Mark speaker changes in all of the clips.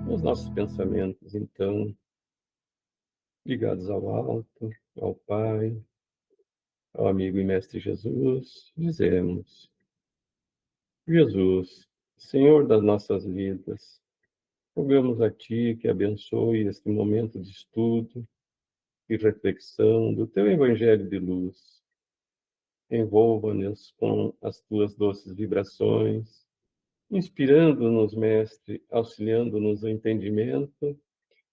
Speaker 1: os nossos pensamentos, então, ligados ao alto, ao Pai, ao amigo e mestre Jesus, dizemos: Jesus, Senhor das nossas vidas, rogamos a Ti que abençoe este momento de estudo e reflexão do Teu Evangelho de luz. Envolva-nos com as Tuas doces vibrações, inspirando-nos, Mestre, auxiliando-nos no entendimento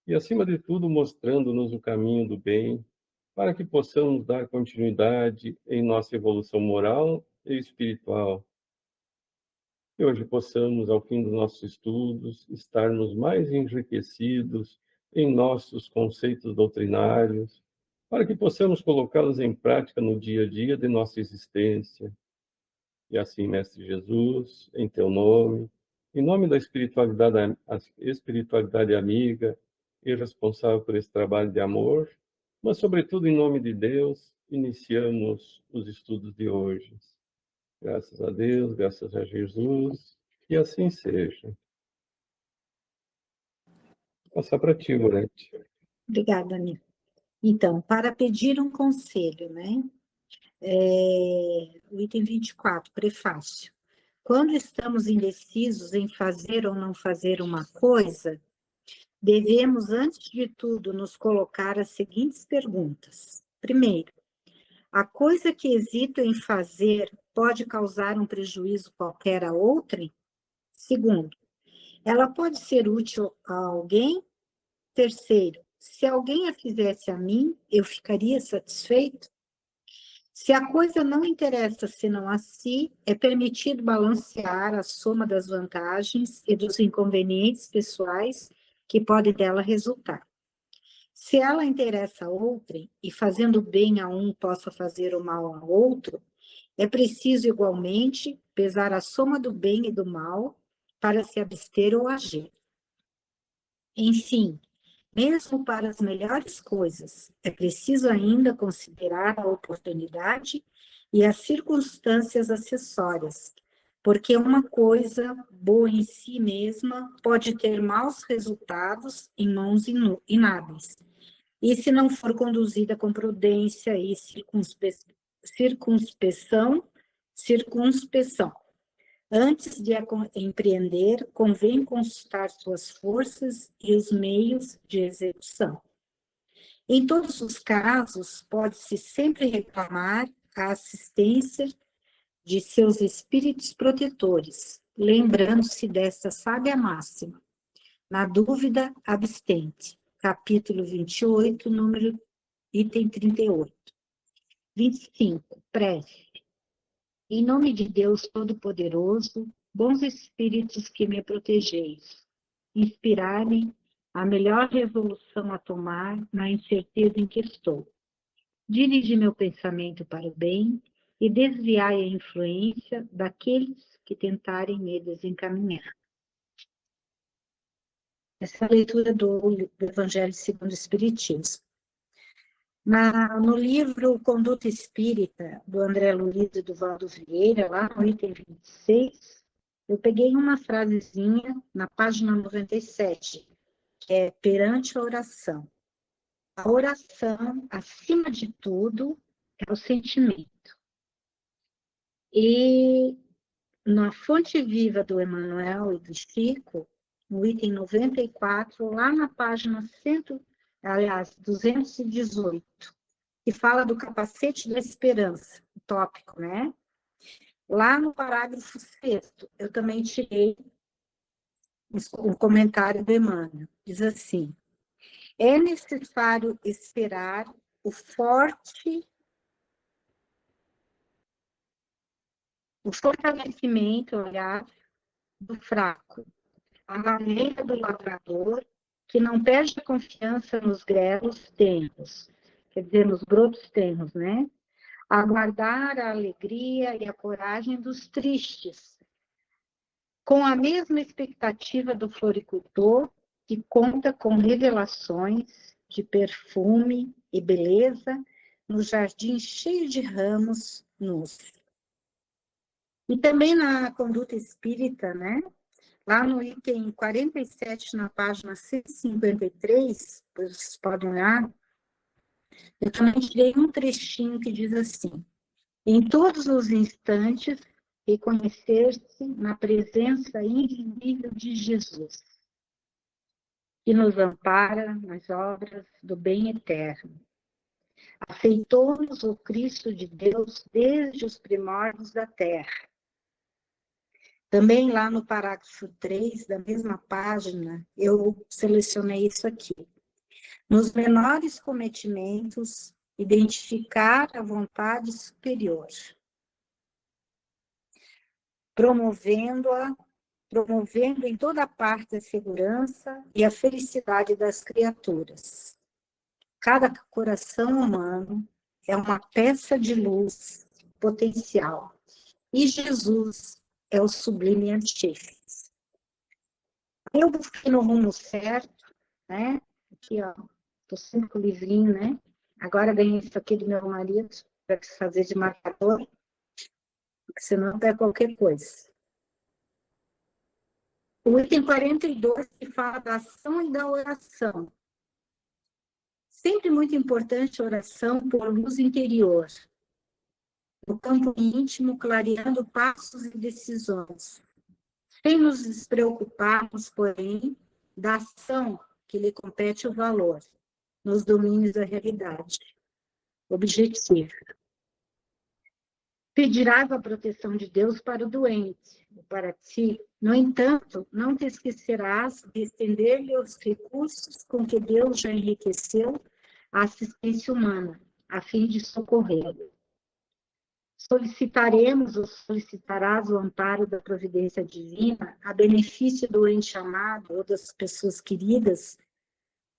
Speaker 1: e, acima de tudo, mostrando-nos o caminho do bem, para que possamos dar continuidade em nossa evolução moral e espiritual. Que hoje possamos, ao fim dos nossos estudos, estarmos mais enriquecidos em nossos conceitos doutrinários, para que possamos colocá-los em prática no dia a dia de nossa existência. E assim, Mestre Jesus, em Teu nome, em nome da espiritualidade, a espiritualidade amiga e responsável por esse trabalho de amor, mas, sobretudo, em nome de Deus, iniciamos os estudos de hoje. Graças a Deus, graças a Jesus, e assim seja. Vou passar para ti, Gorete.
Speaker 2: Obrigada, Nil. Então, para pedir um conselho, né? O item 24, prefácio. Quando estamos indecisos em fazer ou não fazer uma coisa, devemos, antes de tudo, nos colocar as seguintes perguntas. Primeiro, a coisa que hesito em fazer pode causar um prejuízo qualquer a outrem? Segundo, ela pode ser útil a alguém? Terceiro, se alguém a fizesse a mim, eu ficaria satisfeito? Se a coisa não interessa senão a si, é permitido balancear a soma das vantagens e dos inconvenientes pessoais que pode dela resultar. Se ela interessa a outrem, e fazendo bem a um possa fazer o mal a outro, é preciso igualmente pesar a soma do bem e do mal para se abster ou agir. Enfim, mesmo para as melhores coisas, é preciso ainda considerar a oportunidade e as circunstâncias acessórias, porque uma coisa boa em si mesma pode ter maus resultados em mãos inábeis, e se não for conduzida com prudência e circunspeção. Antes de empreender, convém consultar suas forças e os meios de execução. Em todos os casos, pode-se sempre reclamar a assistência de seus espíritos protetores, lembrando-se desta sábia máxima. Na dúvida, abstente. Capítulo 28, número item 38. 25. Prece. Em nome de Deus Todo-Poderoso, bons espíritos que me protegeis, inspirai-me a melhor resolução a tomar na incerteza em que estou. Dirige meu pensamento para o bem e desviai a influência daqueles que tentarem me desencaminhar. Essa é a leitura do Evangelho segundo o Espiritismo. No livro Conduta Espírita, do André Luiz e do Valdo Vieira, lá no item 26, eu peguei uma frasezinha na página 97, que é perante a oração. A oração, acima de tudo, é o sentimento. E na Fonte Viva do Emmanuel e do Chico, no item 94, lá na página 218, que fala do capacete da esperança, o tópico, né? Lá no parágrafo 6º, eu também tirei um comentário do Emmanuel. Diz assim: é necessário esperar o fortalecimento, aliás, do fraco, a maneira do lavrador que não perde a confiança nos grelos tenros, quer dizer, nos brotos tenros, né? Aguardar a alegria e a coragem dos tristes, com a mesma expectativa do floricultor, que conta com revelações de perfume e beleza no jardim cheio de ramos nus. E também na conduta espírita, né? Lá no item 47, na página 153, depois vocês podem olhar, eu também tirei um trechinho que diz assim: em todos os instantes, reconhecer-se na presença invisível de Jesus, que nos ampara nas obras do bem eterno. Aceitou-nos o Cristo de Deus desde os primórdios da terra. Também lá no parágrafo 3 da mesma página, eu selecionei isso aqui. Nos menores cometimentos, identificar a vontade superior, promovendo em toda parte a segurança e a felicidade das criaturas. Cada coração humano é uma peça de luz potencial, e Jesus é o sublime artífice. Eu busquei no rumo certo, né? Aqui, ó, tô sempre com o livrinho, né? Agora ganhei isso aqui do meu marido, para fazer de marcador, porque senão é qualquer coisa. O item 42, que fala da ação e da oração. Sempre muito importante a oração por luz interior, no campo íntimo, clareando passos e decisões, sem nos despreocuparmos, porém, da ação que lhe compete o valor, nos domínios da realidade. Objetivo. Pedirás a proteção de Deus para o doente, para ti. No entanto, não te esquecerás de estender-lhe os recursos com que Deus já enriqueceu a assistência humana, a fim de socorrê-lo. Solicitaremos ou solicitarás o amparo da providência divina a benefício do ente amado ou das pessoas queridas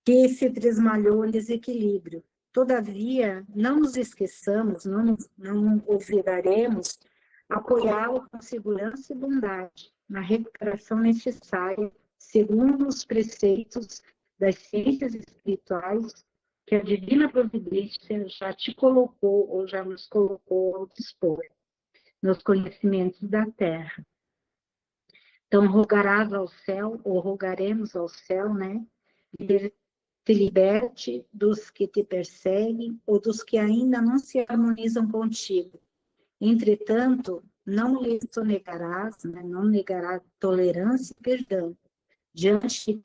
Speaker 2: que se tresmalhou em desequilíbrio. Todavia, não nos esqueçamos, não olvidaremos apoiá-lo com segurança e bondade na recuperação necessária, segundo os preceitos das ciências espirituais que a divina providência já te colocou ou já nos colocou ao dispor, nos conhecimentos da terra. Então, rogarás ao céu, ou rogaremos ao céu, né? Te liberte dos que te perseguem ou dos que ainda não se harmonizam contigo. Entretanto, não lhes sonegarás, né? Não negarás tolerância e perdão diante de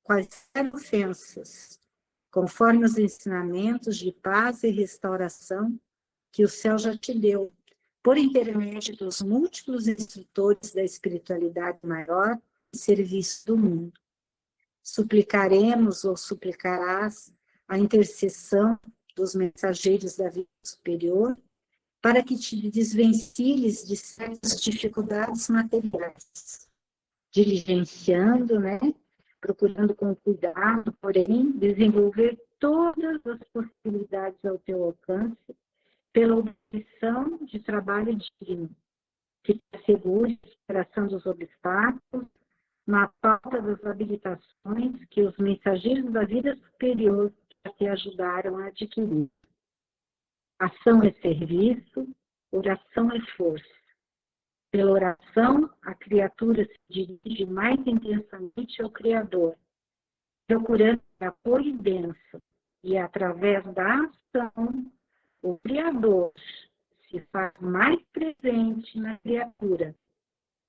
Speaker 2: quaisquer ofensas, conforme os ensinamentos de paz e restauração que o céu já te deu, por intermédio dos múltiplos instrutores da espiritualidade maior e serviço do mundo. Suplicaremos ou suplicarás a intercessão dos mensageiros da vida superior para que te desvencilhes de certas dificuldades materiais, diligenciando, né? Procurando com cuidado, porém, desenvolver todas as possibilidades ao teu alcance pela obtenção de trabalho digno, que te assegure a superação dos obstáculos, na falta das habilitações que os mensageiros da vida superior te ajudaram a adquirir. Ação é serviço, oração é força. Pela oração, a criatura se dirige mais intensamente ao Criador, procurando apoio e bênção, e através da ação, o Criador se faz mais presente na criatura,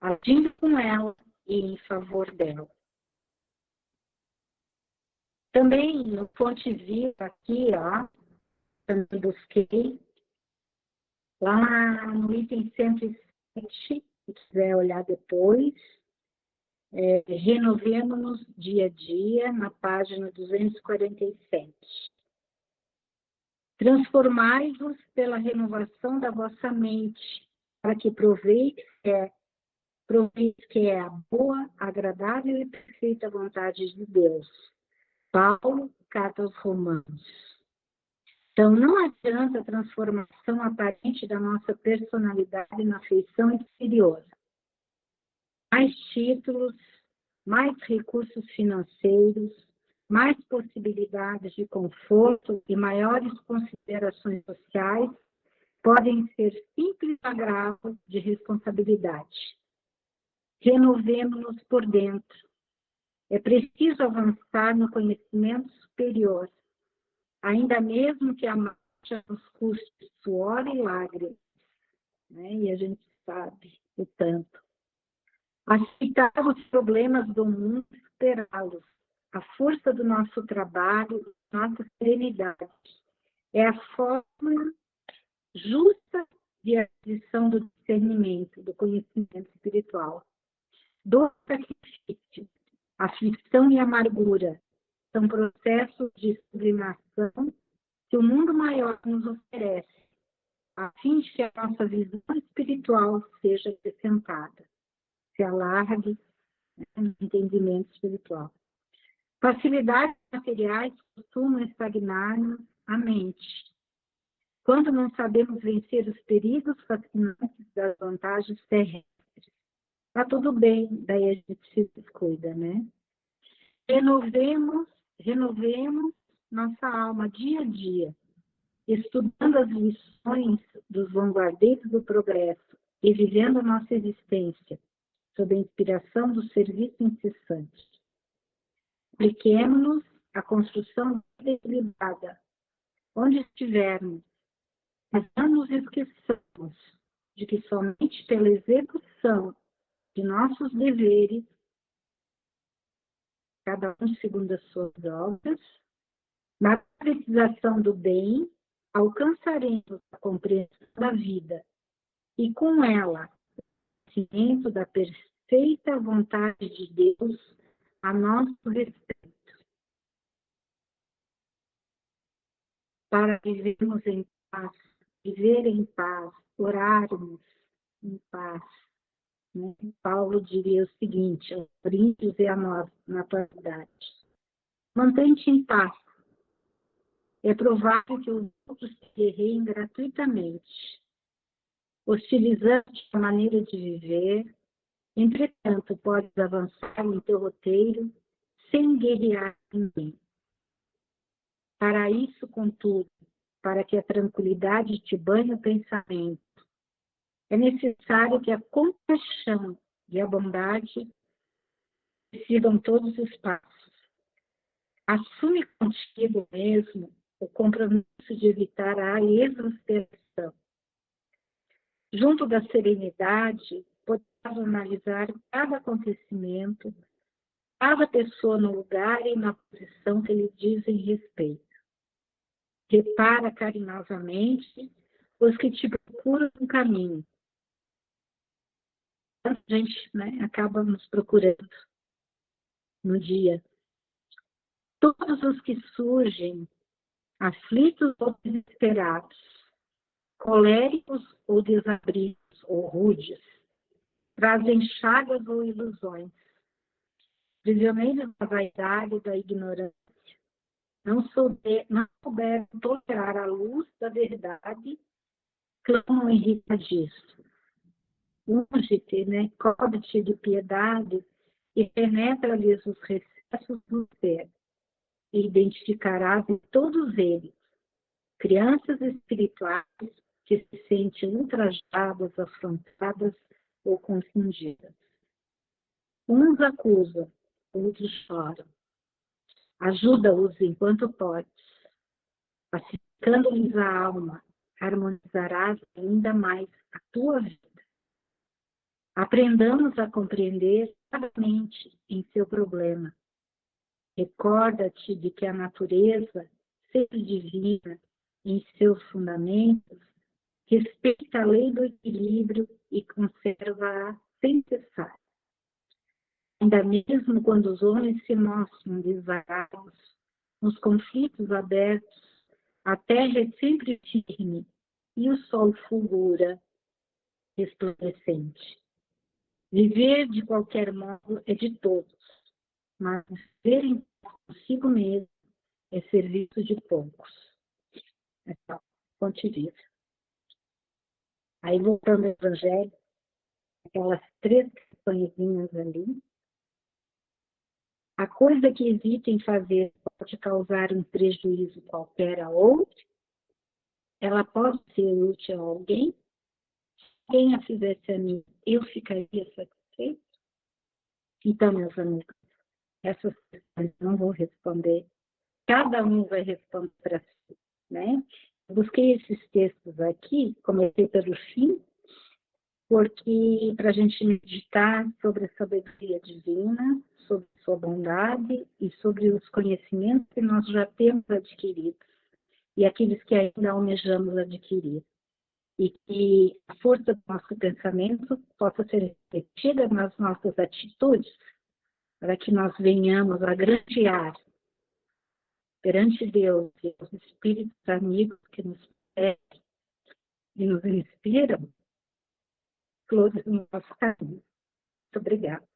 Speaker 2: agindo com ela e em favor dela. Também no Fonte Viva aqui, ó, também busquei, lá no item 107, se quiser olhar depois, renovemos-nos dia a dia, na página 247. Transformai-vos pela renovação da vossa mente, para que proveis que é a boa, agradável e perfeita vontade de Deus. Paulo, carta aos Romanos. Então, não adianta a transformação aparente da nossa personalidade na feição exterior. Mais títulos, mais recursos financeiros, mais possibilidades de conforto e maiores considerações sociais podem ser simples agravos de responsabilidade. Renovemos-nos por dentro. É preciso avançar no conhecimento superior, ainda mesmo que a marcha nos custe suor e lágrimas, né? E a gente sabe o tanto. Aceitar os problemas do mundo e superá-los. A força do nosso trabalho, nossa serenidade. É a forma justa de aquisição do discernimento, do conhecimento espiritual. Dor e sacrifício, aflição e amargura são processos de sublimação que o mundo maior nos oferece, a fim de que a nossa visão espiritual seja acrescentada, se alargue, né, no entendimento espiritual. Facilidades materiais costumam estagnar a mente. Quando não sabemos vencer os perigos fascinantes das vantagens terrestres, está tudo bem, daí a gente se descuida, né? Renovemos nossa alma dia a dia, estudando as lições dos vanguardeiros do progresso e vivendo a nossa existência sob a inspiração do serviço incessante. Apliquemo-nos à construção equilibrada, onde estivermos, mas não nos esqueçamos de que somente pela execução de nossos deveres, cada um segundo as suas obras, na precisação do bem, alcançaremos a compreensão da vida e, com ela, o conhecimento da perfeita vontade de Deus a nosso respeito. Para vivermos em paz, viver em paz, orarmos em paz. Né? Paulo diria o seguinte, aos Coríntios e a nós, na atualidade. Mantém-te em paz. É provável que os outros te guerreiem gratuitamente, hostilizando-te a maneira de viver. Entretanto, podes avançar em teu roteiro sem guerrear ninguém. Para isso, contudo, para que a tranquilidade te banhe o pensamento, é necessário que a compaixão e a bondade decidam todos os passos. Assume contigo mesmo o compromisso de evitar a exasperação. Junto da serenidade, podemos analisar cada acontecimento, cada pessoa no lugar e na posição que lhe dizem respeito. Repara carinhosamente os que te procuram no caminho. A gente, né, acaba nos procurando no dia. Todos os que surgem, aflitos ou desesperados, coléricos ou desabridos ou rudes, trazem chagas ou ilusões, prisioneiros da vaidade e da ignorância, não souberam tolerar a luz da verdade, clamam irritadiço. Unge-te, né? Cobre-te de piedade e penetra-lhes os recessos do ser, e identificarás em todos eles crianças espirituais que se sentem ultrajadas, afrontadas ou confundidas. Uns acusam, outros choram. Ajuda-os enquanto podes. Pacificando-lhes a alma, harmonizarás ainda mais a tua vida. Aprendamos a compreender cada mente em seu problema. Recorda-te de que a natureza, ser divina em seus fundamentos, respeita a lei do equilíbrio e conserva-a sem cessar. Ainda mesmo quando os homens se mostram desvarados, nos conflitos abertos, a terra é sempre firme e o sol fulgura, resplandecente. Viver de qualquer modo é de todos, mas viver em paz consigo mesmo é serviço de poucos. Então, continua. Aí, voltando ao Evangelho, aquelas 3 questõezinhas ali, a coisa que hesita em fazer pode causar um prejuízo qualquer a outro, ela pode ser útil a alguém, se quem a fizesse a mim, eu ficaria satisfeito? Então, meus amigos, essas questões eu não vou responder. Cada um vai responder para si, né? Eu busquei esses textos aqui, comecei pelo fim, porque para a gente meditar sobre a sabedoria divina, sobre sua bondade e sobre os conhecimentos que nós já temos adquiridos e aqueles que ainda almejamos adquirir. E que a força do nosso pensamento possa ser refletida nas nossas atitudes, para que nós venhamos a grandear perante Deus e os espíritos amigos que nos pedem e nos inspiram, flores no nosso caminho. Muito obrigada.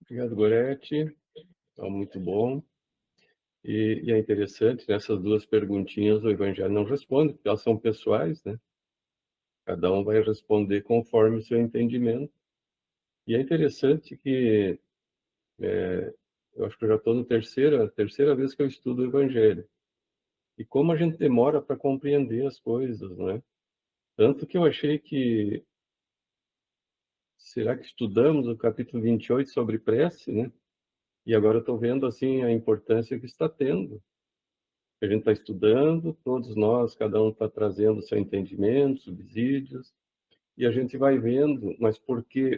Speaker 1: Obrigado, Gorete. Muito bom. E é interessante, nessas duas perguntinhas o Evangelho não responde, porque elas são pessoais, né? Cada um vai responder conforme o seu entendimento. E é interessante que eu acho que eu já estou na terceira vez que eu estudo o Evangelho. E como a gente demora para compreender as coisas, né? Tanto que eu achei que, será que estudamos o capítulo 28 sobre prece, né? E agora eu estou vendo, assim, a importância que está tendo. A gente está estudando, todos nós, cada um está trazendo seu entendimento, subsídios, e a gente vai vendo, mas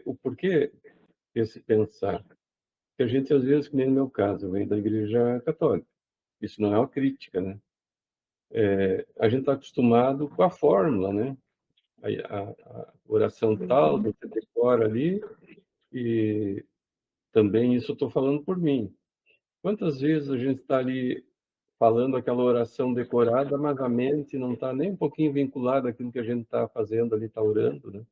Speaker 1: o porquê esse pensar? Que a gente, às vezes, que nem no meu caso, eu venho da Igreja Católica. Isso não é uma crítica, né? A gente está acostumado com a fórmula, né? A oração tal, você decora ali, e também isso eu estou falando por mim. Quantas vezes a gente está ali falando aquela oração decorada, mas a mente não está nem um pouquinho vinculada àquilo que a gente está fazendo ali, está orando, né?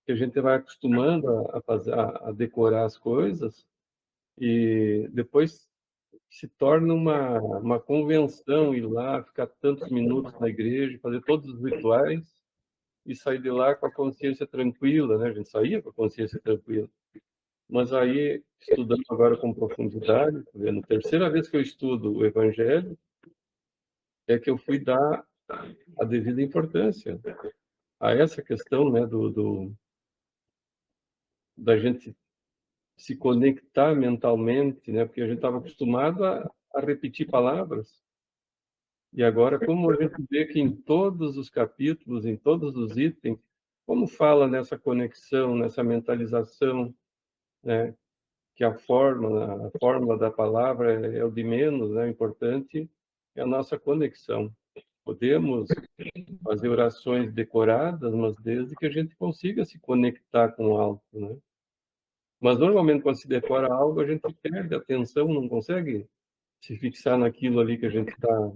Speaker 1: Que a gente vai acostumando a fazer, a decorar as coisas e depois se torna uma convenção ir lá, ficar tantos minutos na igreja, fazer todos os rituais e sair de lá com a consciência tranquila, né? A gente saía com a consciência tranquila. Mas aí, estudando agora com profundidade, tá vendo? Terceira vez que eu estudo o Evangelho, é que eu fui dar a devida importância a essa questão, né, da gente se conectar mentalmente, né, porque a gente estava acostumado a repetir palavras, e agora, como a gente vê que em todos os capítulos, em todos os itens, como fala nessa conexão, nessa mentalização, né, que a fórmula da palavra é o de menos, né, o importante é a nossa conexão. Podemos fazer orações decoradas, mas desde que a gente consiga se conectar com o alto, né? Mas normalmente quando se decora algo, a gente perde a atenção, não consegue se fixar naquilo ali que a gente está,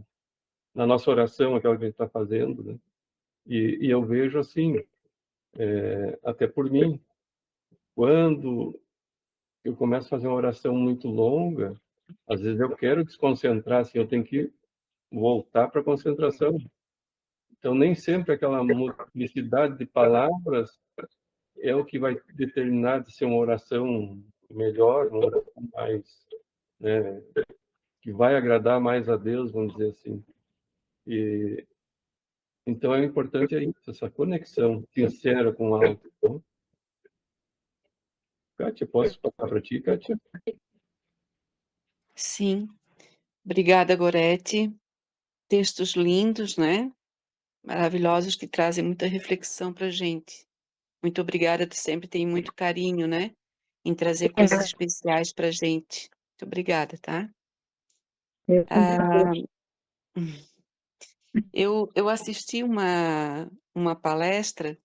Speaker 1: na nossa oração, aquela que a gente está fazendo, né? E eu vejo assim, até por mim, quando eu começo a fazer uma oração muito longa, às vezes eu quero desconcentrar, assim, eu tenho que voltar para a concentração. Então, nem sempre aquela multiplicidade de palavras é o que vai determinar de ser uma oração melhor, uma oração mais, né, que vai agradar mais a Deus, vamos dizer assim. E então é importante isso, essa conexão sincera com o alto. Então, Kátia, posso passar para ti, Kátia?
Speaker 3: Sim, obrigada, Gorete. Textos lindos, né? Maravilhosos que trazem muita reflexão para a gente. Muito obrigada, tu sempre tem muito carinho, né? Em trazer coisas especiais para a gente. Muito obrigada, tá? Ah, eu assisti uma palestra,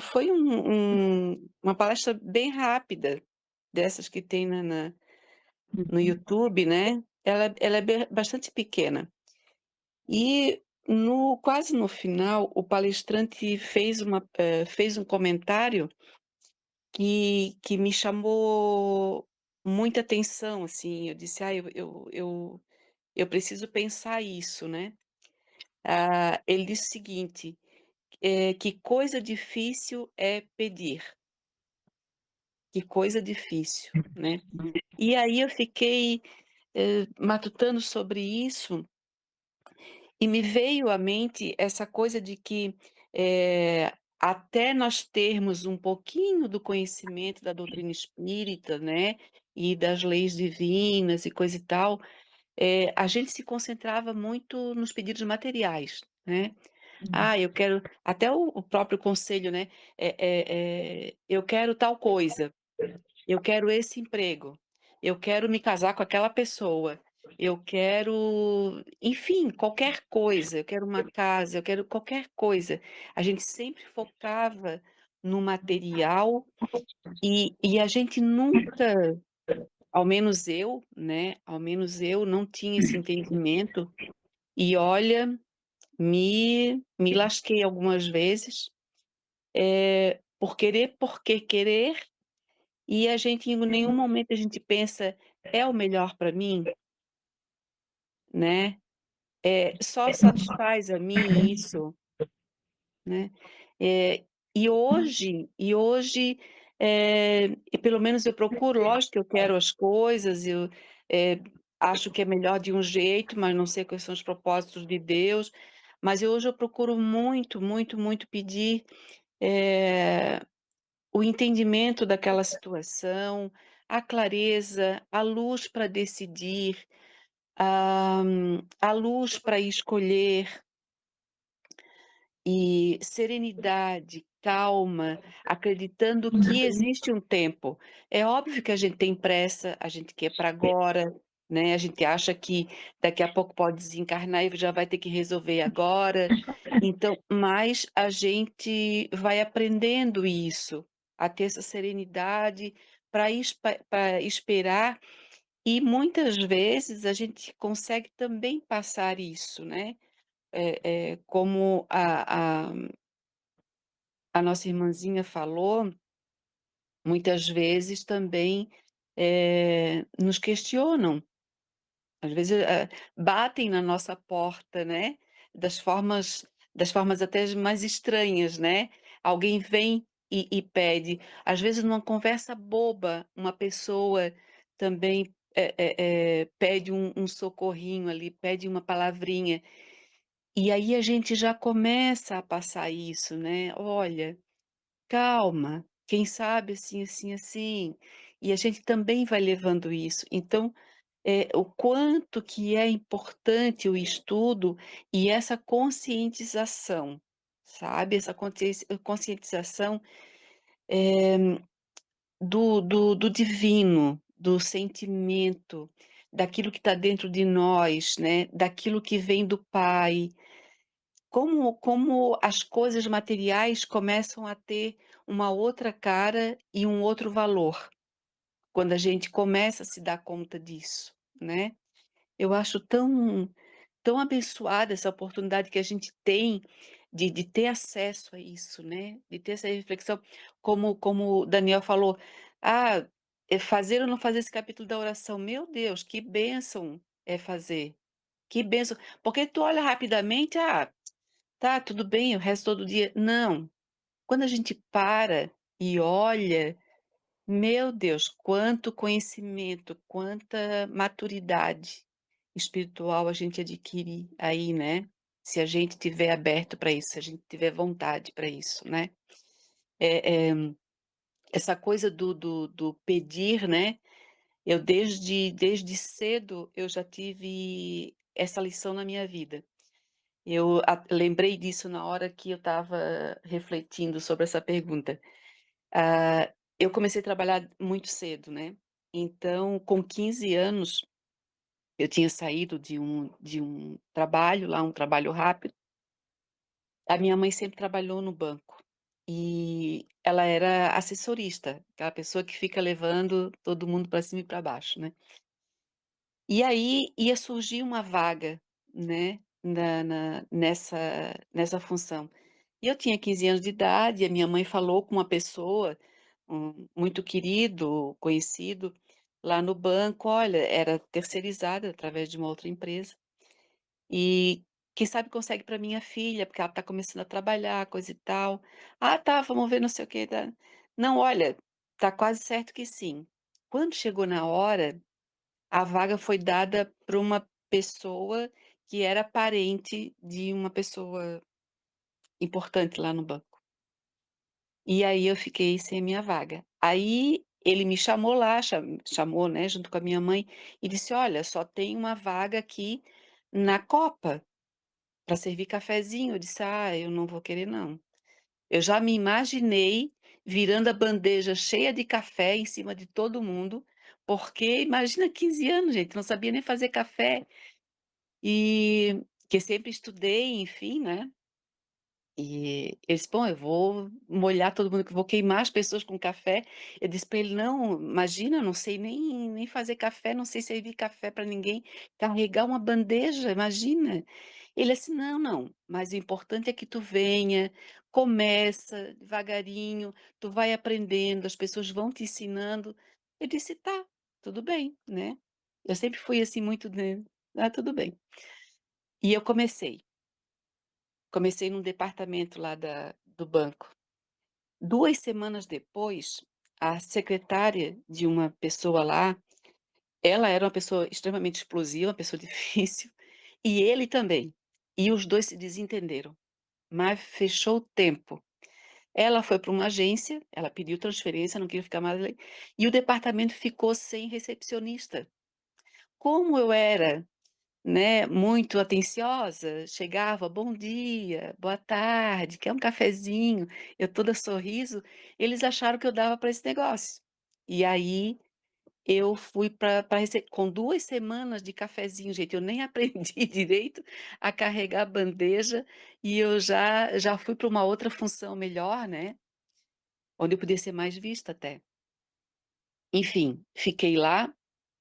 Speaker 3: foi uma palestra bem rápida, dessas que tem no YouTube, né? Ela é bastante pequena. E quase no final, o palestrante fez um comentário que me chamou muita atenção, assim. Eu disse: "Ah, eu preciso pensar isso", né. Ele disse o seguinte, que coisa difícil é pedir, que coisa difícil, né. E aí eu fiquei, matutando sobre isso. E me veio à mente essa coisa de que, até nós termos um pouquinho do conhecimento da doutrina espírita, né, e das leis divinas e coisa e tal, a gente se concentrava muito nos pedidos materiais, né. Ah, eu quero até o próprio conselho, né, eu quero tal coisa, eu quero esse emprego, eu quero me casar com aquela pessoa, eu quero, enfim, qualquer coisa, eu quero uma casa, eu quero qualquer coisa. A gente sempre focava no material e a gente nunca, ao menos eu, né, ao menos eu não tinha esse entendimento e olha, me lasquei algumas vezes, porque querer, e a gente em nenhum momento a gente pensa: "É o melhor para mim?", né, só satisfaz a mim isso, né. Eh, e hoje, e pelo menos eu procuro, lógico que eu quero as coisas, eu, eh, acho que é melhor de um jeito, mas não sei quais são os propósitos de Deus, mas hoje eu procuro muito, muito, muito pedir, eh o entendimento daquela situação, a clareza, a luz para decidir, a luz para escolher, e serenidade, calma, acreditando que existe um tempo. É óbvio que a gente tem pressa, a gente quer para agora, né, a gente acha que daqui a pouco pode desencarnar e já vai ter que resolver agora. Então, mas a gente vai aprendendo isso, a ter essa serenidade para esperar, e muitas vezes a gente consegue também passar isso, né, como a nossa irmãzinha falou, muitas vezes também, nos questionam, às vezes, batem na nossa porta, né, das formas até mais estranhas, né. Alguém vem e pede, às vezes numa conversa boba, uma pessoa também, pede um socorrinho ali, pede uma palavrinha, e aí a gente já começa a passar isso, né. "Olha, calma, quem sabe assim, assim, assim", e a gente também vai levando isso. Então, o quanto que é importante o estudo e essa conscientização, sabe, essa conscientização, do divino, do sentimento, daquilo que está dentro de nós, né, daquilo que vem do Pai. Como as coisas materiais começam a ter uma outra cara e um outro valor, quando a gente começa a se dar conta disso, né. Eu acho tão abençoada essa oportunidade que a gente tem de ter acesso a isso, né, de ter essa reflexão, como o Daniel falou: "Ah, fazer ou não fazer esse capítulo da oração", meu Deus, que bênção é fazer, que bênção, porque tu olha rapidamente: "Ah, tá, tudo bem, o resto todo dia", não, quando a gente para e olha, meu Deus, quanto conhecimento, quanta maturidade espiritual a gente adquire aí, né, se a gente tiver aberto para isso, se a gente tiver vontade para isso, né. Eh eh, essa coisa do pedir, né, eu desde cedo eu já tive essa lição na minha vida. Eu lembrei disso na hora que eu estava refletindo sobre essa pergunta. Eu comecei a trabalhar muito cedo, né, então com 15 anos, eu tinha saído de um trabalho lá, um trabalho rápido. A minha mãe sempre trabalhou no banco, e ela era assessorista, aquela pessoa que fica levando todo mundo para cima e para baixo, né. E aí ia surgir uma vaga, né, nessa função. E eu tinha 15 anos de idade, e a minha mãe falou com uma pessoa, muito querido, conhecido, lá no banco: "Olha", era terceirizada através de uma outra empresa, "e quem sabe consegue para minha filha, porque ela está começando a trabalhar, coisa e tal". "Ah, tá, vamos ver, não sei o quê, tá". "Não, olha, tá quase certo que sim". Quando chegou na hora, a vaga foi dada para uma pessoa que era parente de uma pessoa importante lá no banco. E aí eu fiquei sem a minha vaga. Aí ele me chamou lá, chamou, né, junto com a minha mãe, e disse: "Olha, só tem uma vaga aqui na copa para servir cafezinho". Eu disse: "Ah, eu não vou querer não". Eu já me imaginei virando a bandeja cheia de café em cima de todo mundo, porque imagina 15 anos, gente, não sabia nem fazer café, e que sempre estudei, enfim, né. E ele disse: "Bom, eu vou molhar todo mundo, que eu vou queimar as pessoas com café". Eu disse para ele: "Não, imagina, não sei nem fazer café, não sei servir café para ninguém, carregar uma bandeja, imagina". Ele assim: "Não, não, mas o importante é que tu venha, começa devagarinho, tu vai aprendendo, as pessoas vão te ensinando". Eu disse: "Tá, tudo bem", né. Eu sempre fui assim muito, né, "Ah, tudo bem". E eu comecei num departamento lá do banco. 2 semanas depois, a secretária de uma pessoa lá, ela era uma pessoa extremamente explosiva, uma pessoa difícil, e ele também. E os 2 se desentenderam, mas fechou o tempo. Ela foi para uma agência, ela pediu transferência, não queria ficar mais ali, e o departamento ficou sem recepcionista. Como eu era, né, muito atenciosa, chegava: "Bom dia, boa tarde, quer um cafezinho?", eu toda sorriso, eles acharam que eu dava para esse negócio. E aí eu fui para com 2 semanas de cafezinho, gente, eu nem aprendi direito a carregar a bandeja, e eu já fui para uma outra função melhor, né, onde eu podia ser mais vista até. Enfim, fiquei lá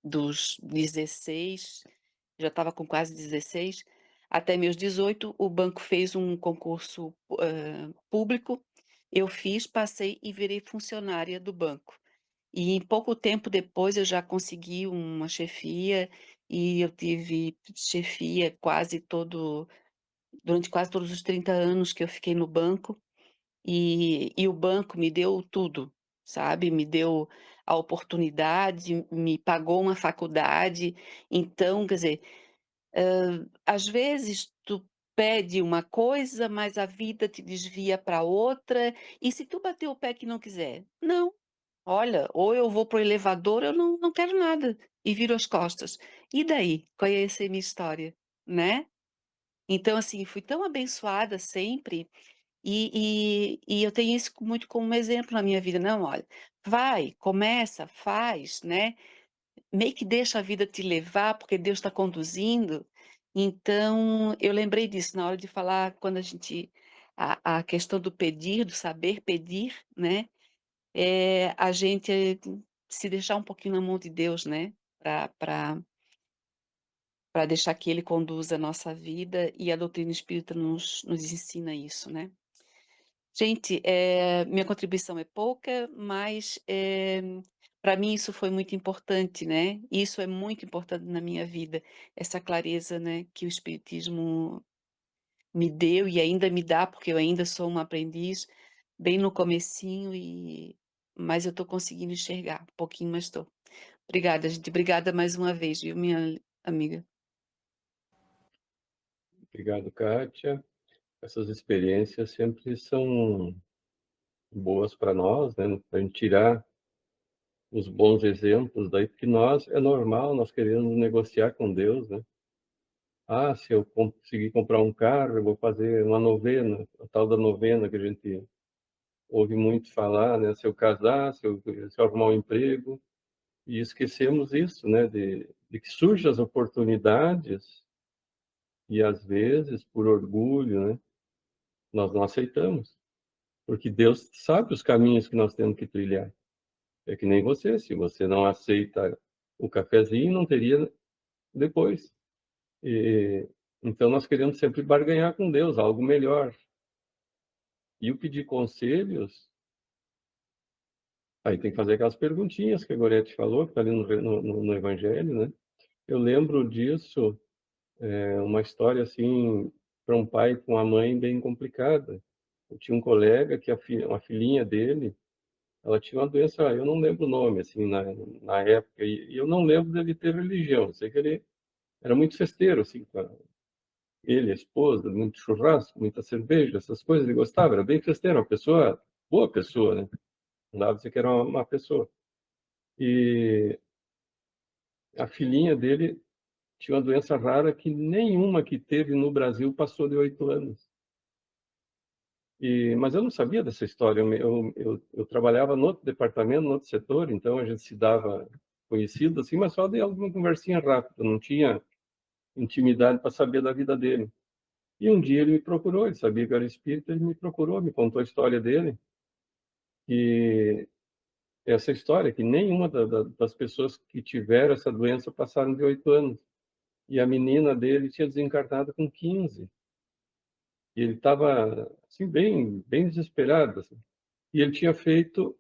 Speaker 3: dos 16, já estava com quase 16, até meus 18, o banco fez um concurso, público, eu fiz, passei e virei funcionária do banco. E em pouco tempo depois eu já consegui uma chefia, e eu tive chefia durante quase todos os 30 anos que eu fiquei no banco. E o banco me deu tudo, sabe, me deu a oportunidade, me pagou uma faculdade, então, quer dizer, às vezes tu pede uma coisa, mas a vida te desvia para outra, e se tu bater o pé que não quiser? Não, olha, ou eu vou para o elevador, eu não quero nada, e viro as costas. E daí? Qual ia ser minha história, né? Então, assim, fui tão abençoada sempre, e eu tenho isso muito como exemplo na minha vida. Não, olha, vai, começa, faz, né, meio que deixa a vida te levar, porque Deus está conduzindo. Então, eu lembrei disso na hora de falar, quando a questão do pedir, do saber pedir, né, a gente se deixar um pouquinho na mão de Deus, né, para deixar que Ele conduza a nossa vida, e a doutrina espírita nos ensina isso, né. Gente, minha contribuição é pouca, mas, pra mim isso foi muito importante, né, isso é muito importante na minha vida, essa clareza, né, que o espiritismo me deu e ainda me dá, porque eu ainda sou uma aprendiz, bem no comecinho, mas eu estou conseguindo enxergar, um pouquinho, mas estou. Obrigada, gente, obrigada mais uma vez, viu, minha amiga.
Speaker 1: Obrigado, Kátia. Essas experiências sempre são boas para nós, né? Para a gente tirar os bons exemplos daí, porque nós, é normal, nós queremos negociar com Deus, né? Ah, se eu conseguir comprar um carro, eu vou fazer uma novena, a tal da novena que a gente ouve muito falar, né? Se eu casar, se eu arrumar um emprego, e esquecemos isso, né? De que surgem as oportunidades e às vezes, por orgulho, né? Nós não aceitamos, porque Deus sabe os caminhos que nós temos que trilhar. É que nem você, se você não aceita o cafezinho, não teria depois. E, então nós queremos sempre barganhar com Deus, algo melhor. E o pedir conselhos, aí tem que fazer aquelas perguntinhas que a Gorete falou, que está ali no Evangelho, né? Eu lembro disso, uma história assim, para um pai com uma mãe bem complicada. Eu tinha um colega que uma filhinha dele, ela tinha uma doença, eu não lembro o nome, assim, na época, e eu não lembro dele ter religião. Eu sei que ele era muito festeiro, assim, ele, a esposa, muito churrasco, muita cerveja, essas coisas ele gostava, era bem festeiro, uma pessoa boa pessoa, né? Não dava pra dizer que era uma má pessoa. E a filhinha dele tinha uma doença rara que nenhuma que teve no Brasil passou de 8 anos. Mas eu não sabia dessa história. Eu trabalhava no outro departamento, no outro setor, então a gente se dava conhecido, assim, mas só de alguma conversinha rápida, não tinha intimidade para saber da vida dele. E um dia ele me procurou, ele sabia que eu era espírita, ele me procurou, me contou a história dele, e essa história, que nenhuma das pessoas que tiveram essa doença passaram de 8 anos. E a menina dele tinha desencarnado com 15. E ele estava, assim, bem desesperado, assim. E ele tinha feito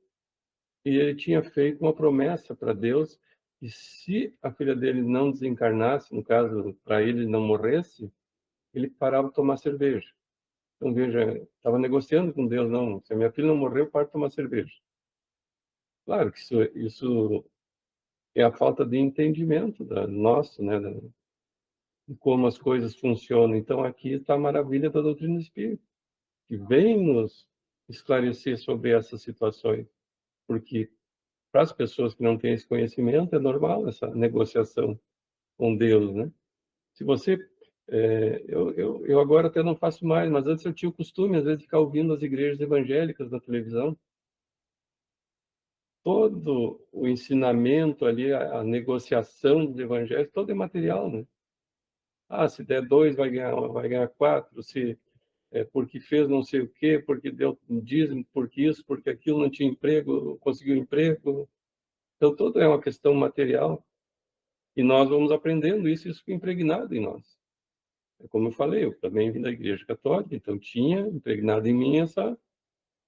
Speaker 1: uma promessa para Deus que se a filha dele não desencarnasse, no caso, para ele não morresse, ele parava de tomar cerveja. Então, veja, estava negociando com Deus, não, se a minha filha não morrer, eu paro de tomar cerveja. Claro que isso é a falta de entendimento nosso, né, de como as coisas funcionam. Então, aqui está a maravilha da doutrina espírita, que vem nos esclarecer sobre essas situações, porque para as pessoas que não têm esse conhecimento, é normal essa negociação com Deus, né? Se você... eu agora até não faço mais, mas antes eu tinha o costume, às vezes, de ficar ouvindo as igrejas evangélicas na televisão. Todo o ensinamento ali, a negociação dos evangelhos, todo é material, né? Ah, se der 2, vai ganhar 4, se porque fez não sei o quê, porque deu um dízimo, porque isso, porque aquilo, não tinha emprego, conseguiu emprego. Então, tudo é uma questão material. E nós vamos aprendendo isso fica impregnado em nós. É como eu falei, eu também vim da Igreja Católica, então tinha impregnado em mim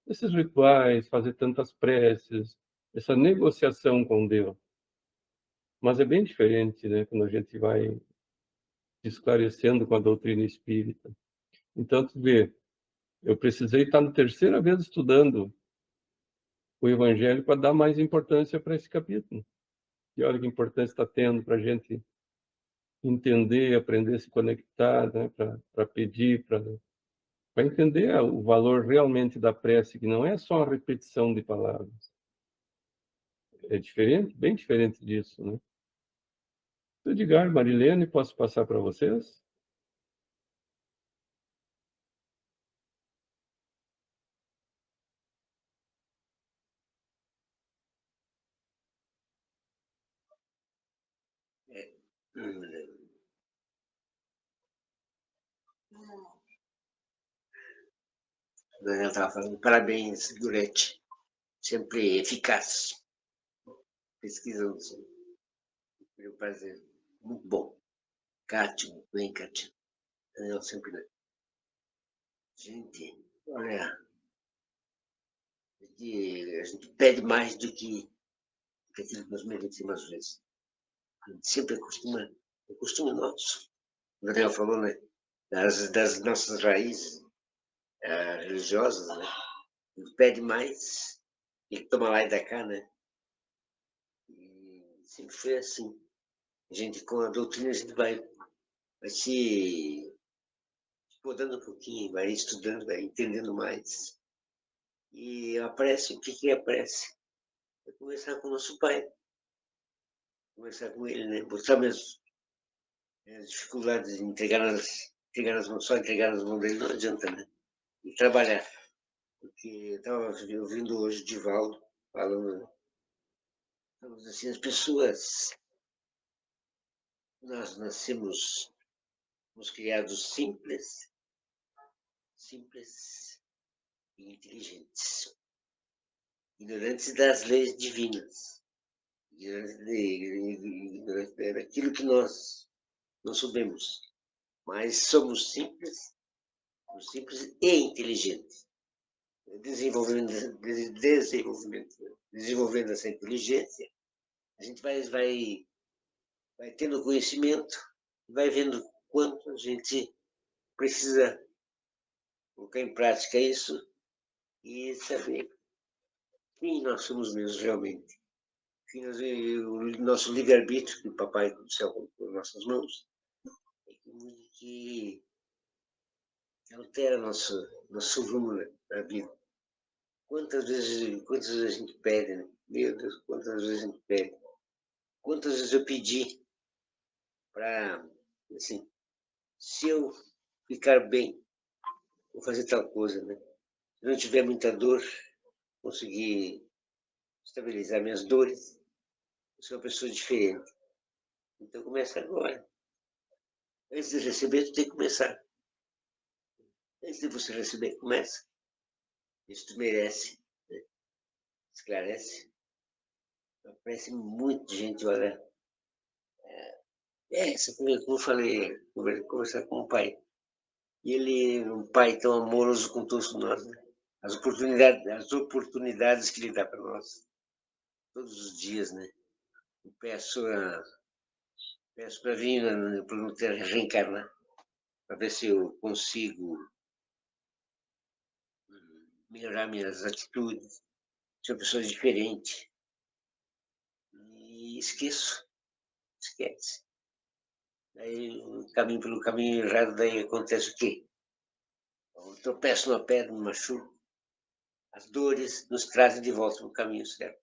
Speaker 1: esses rituais, fazer tantas preces, essa negociação com Deus. Mas é bem diferente, né, quando a gente vai esclarecendo com a doutrina espírita. Então, tu vê, eu precisei estar na terceira vez estudando o Evangelho para dar mais importância para esse capítulo. E olha que importância está tendo para a gente entender, aprender a se conectar, né, para pedir, para entender o valor realmente da prece, que não é só a repetição de palavras. É diferente, bem diferente disso, né? Edgar, Marilene, posso passar para vocês?
Speaker 4: Daniel estava falando, parabéns, Durete, sempre eficaz, pesquisando, foi um prazer, muito bom. Cátia, muito bem, Cátia. Daniel sempre, né? Gente, olha, a gente pede mais do que aquilo que nós merecemos às vezes. A gente sempre é costume nosso. O Daniel falou, né, das nossas raízes religiosas, né? A gente pede mais, e toma lá e dá cá, né? E sempre foi assim. A gente, com a doutrina, a gente vai se podando um pouquinho, vai estudando, vai entendendo mais. E a prece, o que é a prece? É conversar com o nosso Pai, conversar com Ele, né? Botar mesmo as dificuldades de entregar nas mãos, só entregar nas mãos dele não adianta, né? E trabalhar. Porque eu estava ouvindo hoje o Divaldo falando, né? Então, assim, as pessoas, nós nascemos, fomos criados simples e inteligentes, ignorantes das leis divinas, ignorantes daquilo que nós não sabemos, mas somos simples e inteligentes. Desenvolvendo essa inteligência, a gente vai tendo conhecimento, vai vendo quanto a gente precisa colocar em prática isso e saber quem nós somos mesmo realmente. O nosso livre-arbítrio, que o Papai do Céu colocou em nossas mãos, é que altera nosso rumo na vida. Quantas vezes a gente pede, né? Meu Deus, quantas vezes a gente pede. Quantas vezes eu pedi para, assim, se eu ficar bem, vou fazer tal coisa, né? Se não tiver muita dor, conseguir estabilizar minhas dores, eu sou uma pessoa diferente. Então começa agora. Antes de receber, tu tem que começar. Antes de você receber, começa. Isso tu merece, né? Esclarece. Aparece muita gente, olha. Como eu falei, conversar com o pai. E ele é um pai tão amoroso com todos nós, né? As oportunidades que ele dá para nós, todos os dias, né? Eu peço para vir para não ter reencarnar, para ver se eu consigo melhorar minhas atitudes, ser uma pessoa diferente. E esquece. Aí caminho pelo caminho errado, daí acontece o quê? Eu tropeço numa pedra, me machuco. As dores nos trazem de volta para o caminho certo.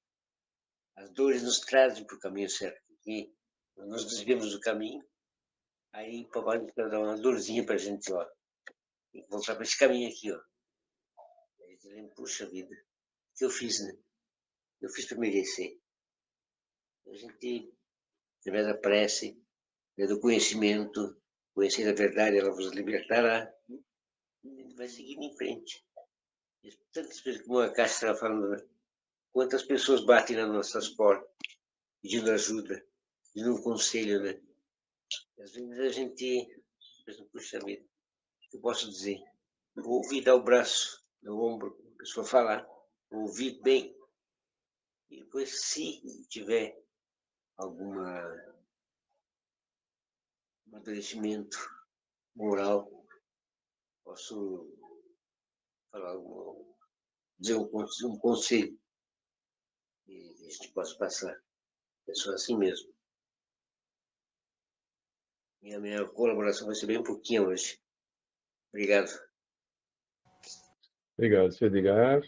Speaker 4: As dores nos trazem para o caminho certo. Porque nós desviamos do caminho, aí o papai vai dar uma dorzinha para a gente, ó. Tem que voltar para esse caminho aqui, ó. A gente lembra, puxa vida, o que eu fiz, né? Eu fiz para merecer. A gente, através da prece, do conhecimento, conhecer a verdade, ela vos libertará. A gente vai seguindo em frente. Tantas pessoas, como a Cássia estava falando, né? Quantas pessoas batem nas nossas portas, pedindo ajuda, pedindo um conselho, né? E às vezes a gente pensa, puxa vida, o que eu posso dizer? Eu vou ouvir, dar o braço no ombro, a pessoa falar, vou ouvir bem. E depois, se tiver algum amadurecimento moral, posso falar, dizer um conselho que a gente possa passar. É só assim mesmo. E a minha colaboração vai ser bem pouquinho hoje. Obrigado.
Speaker 1: Obrigado, Sr. Edgar.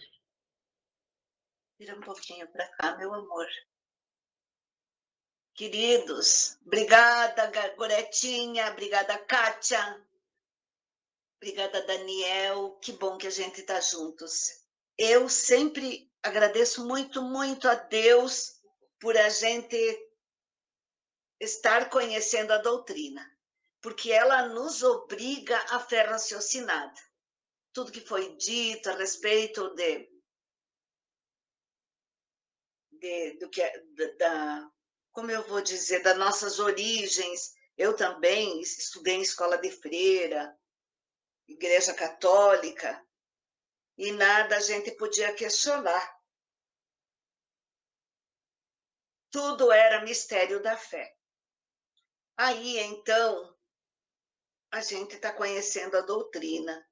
Speaker 5: Vira um pouquinho para cá, meu amor. Queridos, obrigada, Goretinha, obrigada, Kátia, obrigada, Daniel, que bom que a gente está juntos. Eu sempre agradeço muito, muito a Deus por a gente estar conhecendo a doutrina, porque ela nos obriga à fé raciocinada. Tudo que foi dito a respeito do que como eu vou dizer, das nossas origens. Eu também estudei em escola de freira, igreja católica, e nada a gente podia questionar. Tudo era mistério da fé. Aí, então, a gente está conhecendo a doutrina.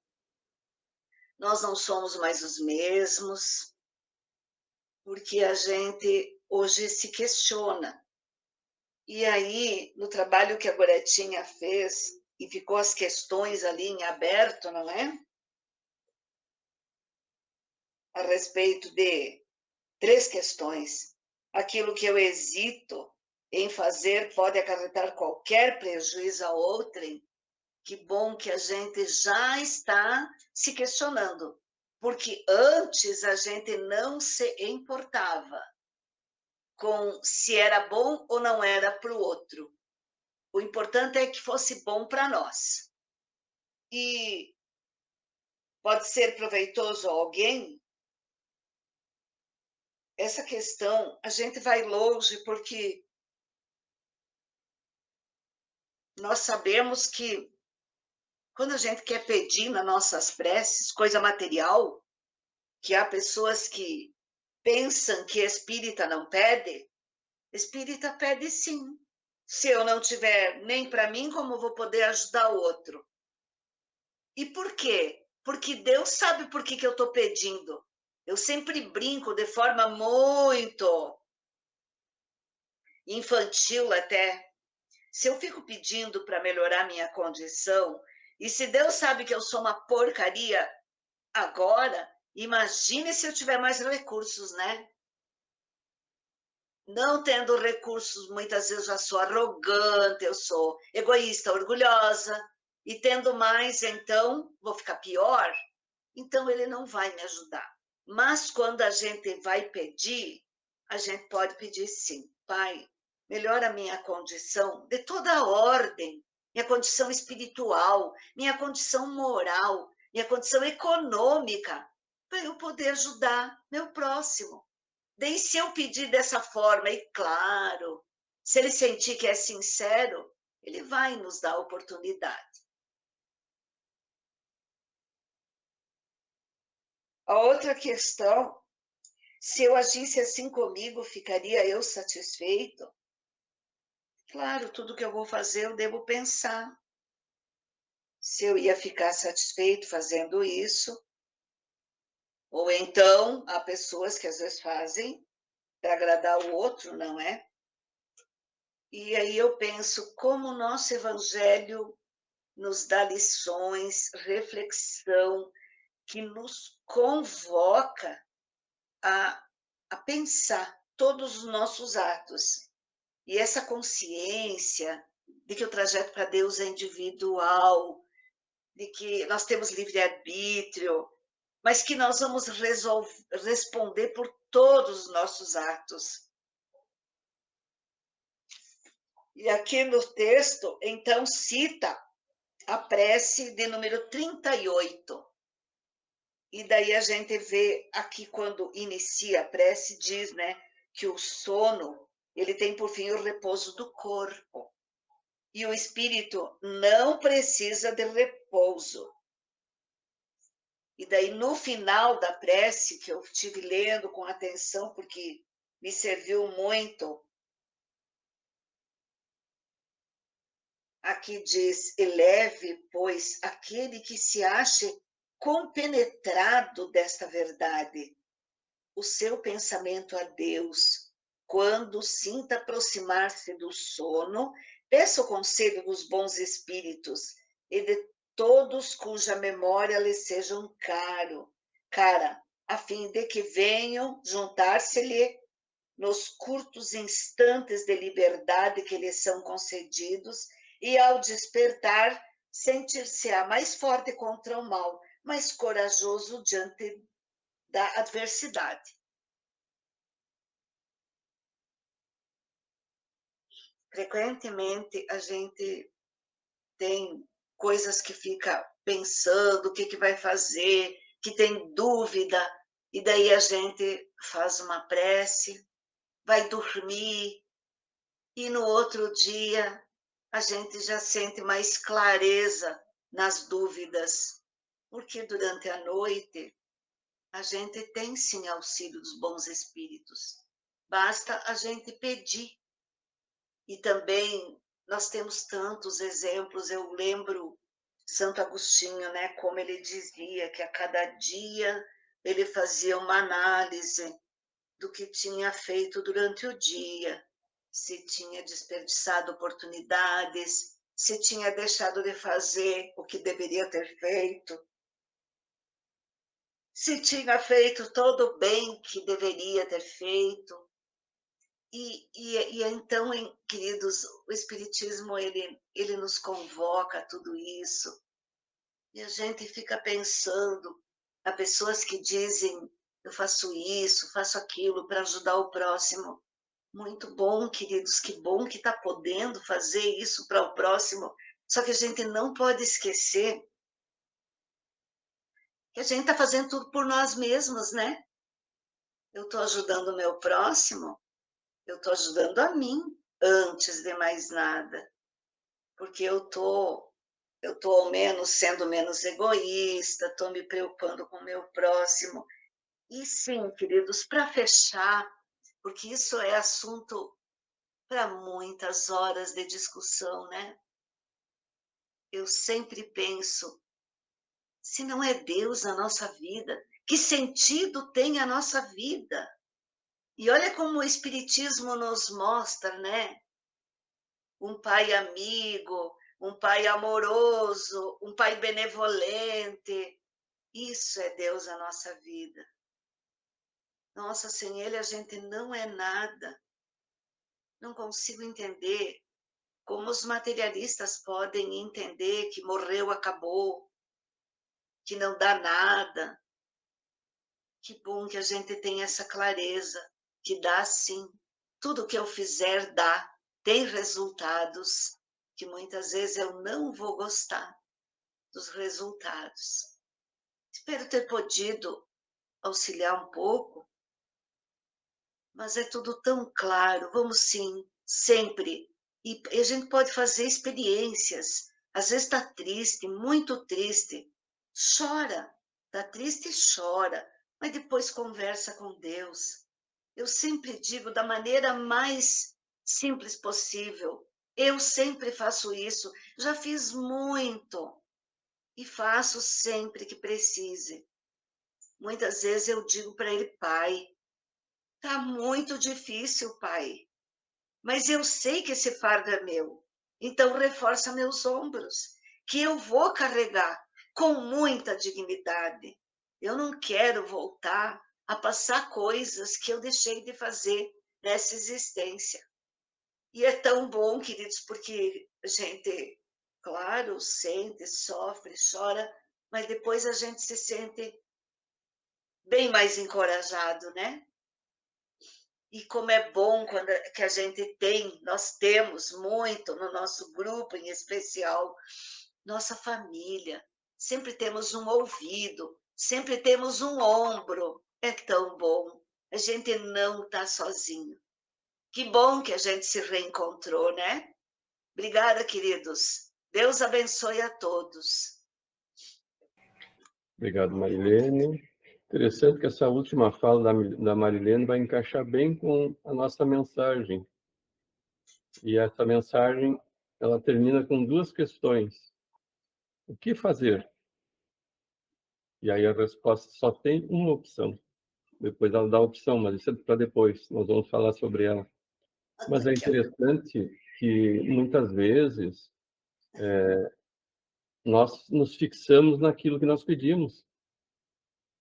Speaker 5: Nós não somos mais os mesmos, porque a gente hoje se questiona. E aí, no trabalho que a Goretinha fez, e ficou as questões ali em aberto, não é? A respeito de 3 questões. Aquilo que eu hesito em fazer pode acarretar qualquer prejuízo a outrem. Que bom que a gente já está se questionando, porque antes a gente não se importava com se era bom ou não era para o outro. O importante é que fosse bom para nós. E pode ser proveitoso a alguém. Essa questão, a gente vai longe porque nós sabemos que quando a gente quer pedir nas nossas preces coisa material, que há pessoas que pensam que espírita não pede, espírita pede sim. Se eu não tiver nem para mim, como eu vou poder ajudar o outro? E por quê? Porque Deus sabe por que eu estou pedindo. Eu sempre brinco de forma muito infantil até. Se eu fico pedindo para melhorar minha condição, e se Deus sabe que eu sou uma porcaria agora, Imagine se eu tiver mais recursos, né? Não tendo recursos, muitas vezes eu já sou arrogante, eu sou egoísta, orgulhosa, e tendo mais, então, vou ficar pior. Então, ele não vai me ajudar. Mas quando a gente vai pedir, a gente pode pedir sim. Pai, melhora a minha condição de toda a ordem, minha condição espiritual, minha condição moral, minha condição econômica, para eu poder ajudar meu próximo. Daí, se eu pedir dessa forma, e claro, se ele sentir que é sincero, ele vai nos dar a oportunidade. A outra questão, se eu agisse assim comigo, ficaria eu satisfeito? Claro, tudo que eu vou fazer eu devo pensar. Se eu ia ficar satisfeito fazendo isso, ou então há pessoas que às vezes fazem para agradar o outro, não é? E aí eu penso como o nosso evangelho nos dá lições, reflexão, que nos convoca a pensar todos os nossos atos. E essa consciência de que o trajeto para Deus é individual, de que nós temos livre-arbítrio, mas que nós vamos responder por todos os nossos atos. E aqui no texto, então, cita a prece de número 38. E daí a gente vê aqui, quando inicia a prece, diz, né, que o sono, ele tem por fim o repouso do corpo. E o espírito não precisa de repouso. E daí, no final da prece, que eu estive lendo com atenção, porque me serviu muito, aqui diz: eleve, pois, aquele que se ache compenetrado desta verdade, o seu pensamento a Deus. Quando sinta aproximar-se do sono, peça o conselho dos bons espíritos e de todos cuja memória lhe sejam cara, a fim de que venham juntar-se-lhe nos curtos instantes de liberdade que lhe são concedidos, e ao despertar, sentir-se-á mais forte contra o mal, mais corajoso diante da adversidade. Frequentemente a gente tem coisas que fica pensando, o que vai fazer, que tem dúvida, e daí a gente faz uma prece, vai dormir, e no outro dia a gente já sente mais clareza nas dúvidas, porque durante a noite a gente tem sim auxílio dos bons espíritos, basta a gente pedir. E também nós temos tantos exemplos, eu lembro Santo Agostinho, né, como ele dizia que a cada dia ele fazia uma análise do que tinha feito durante o dia, se tinha desperdiçado oportunidades, se tinha deixado de fazer o que deveria ter feito, se tinha feito todo o bem que deveria ter feito. E então, queridos, o Espiritismo, ele nos convoca a tudo isso, e a gente fica pensando, há pessoas que dizem, eu faço isso, faço aquilo para ajudar o próximo. Muito bom, queridos, que bom que está podendo fazer isso para o próximo, só que a gente não pode esquecer que a gente está fazendo tudo por nós mesmos, né? Eu estou ajudando o meu próximo, eu estou ajudando a mim, antes de mais nada, porque eu tô ao menos sendo menos egoísta, estou me preocupando com o meu próximo. E sim, queridos, para fechar, porque isso é assunto para muitas horas de discussão, né? Eu sempre penso, se não é Deus na nossa vida, que sentido tem a nossa vida? E olha como o Espiritismo nos mostra, né? Um pai amigo, um pai amoroso, um pai benevolente, Isso é Deus na nossa vida. Nossa, sem Ele a gente não é nada. Não consigo entender como os materialistas podem entender que morreu, acabou, que não dá nada. Que bom que a gente tem essa clareza, que dá sim. Tudo que eu fizer dá, tem resultados, que muitas vezes eu não vou gostar dos resultados. Espero ter podido auxiliar um pouco, mas é tudo tão claro. Vamos sim, sempre. E a gente pode fazer experiências. Às vezes está triste, muito triste. Chora. Está triste e chora. Mas depois conversa com Deus. Eu sempre digo da maneira mais simples possível. Eu sempre faço isso. Já fiz muito. E faço sempre que precise. Muitas vezes eu digo para ele, Pai, tá muito difícil, Pai. Mas eu sei que esse fardo é meu. Então reforça meus ombros, que eu vou carregar com muita dignidade. Eu não quero voltar a passar coisas que eu deixei de fazer nessa existência. E é tão bom, queridos, porque a gente, claro, sente, sofre, chora, mas depois a gente se sente bem mais encorajado, né? E como é bom quando que a gente tem, nós temos muito no nosso grupo, em especial, nossa família. Sempre temos um ouvido, sempre temos um ombro. É tão bom. A gente não está sozinho. Que bom que a gente se reencontrou, né? Obrigada, queridos. Deus abençoe a todos.
Speaker 1: Obrigado, Marilene. Interessante que essa última fala da Marilene vai encaixar bem com a nossa mensagem. E essa mensagem, ela termina com duas questões. O que fazer? E aí a resposta só tem uma opção. Depois ela dá a opção, mas isso é para depois. Nós vamos falar sobre ela. Mas é interessante que, muitas vezes, nós nos fixamos naquilo que nós pedimos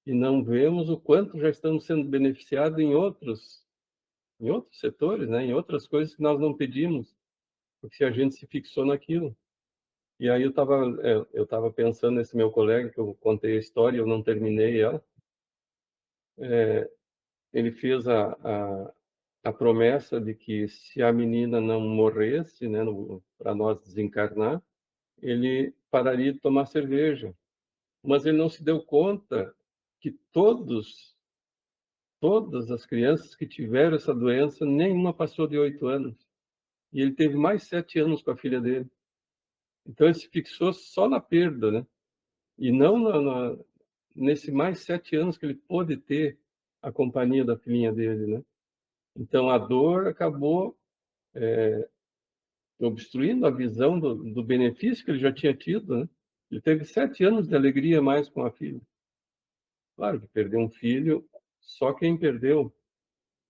Speaker 1: e não vemos o quanto já estamos sendo beneficiados em outros setores, né? Em outras coisas que nós não pedimos, porque a gente se fixou naquilo. E aí eu estava pensando nesse meu colega, que eu contei a história, eu não terminei ela. Ele fez a promessa de que se a menina não morresse, né, para nós desencarnar, ele pararia de tomar cerveja. Mas ele não se deu conta que todas as crianças que tiveram essa doença, nenhuma passou de 8 anos. E ele teve mais 7 anos com a filha dele. Então ele se fixou só na perda, né? E não nesse mais 7 anos que ele pôde ter a companhia da filhinha dele, né? Então a dor acabou obstruindo a visão do benefício que ele já tinha tido, né? Ele teve 7 anos de alegria mais com a filha. Claro que perder um filho, só quem perdeu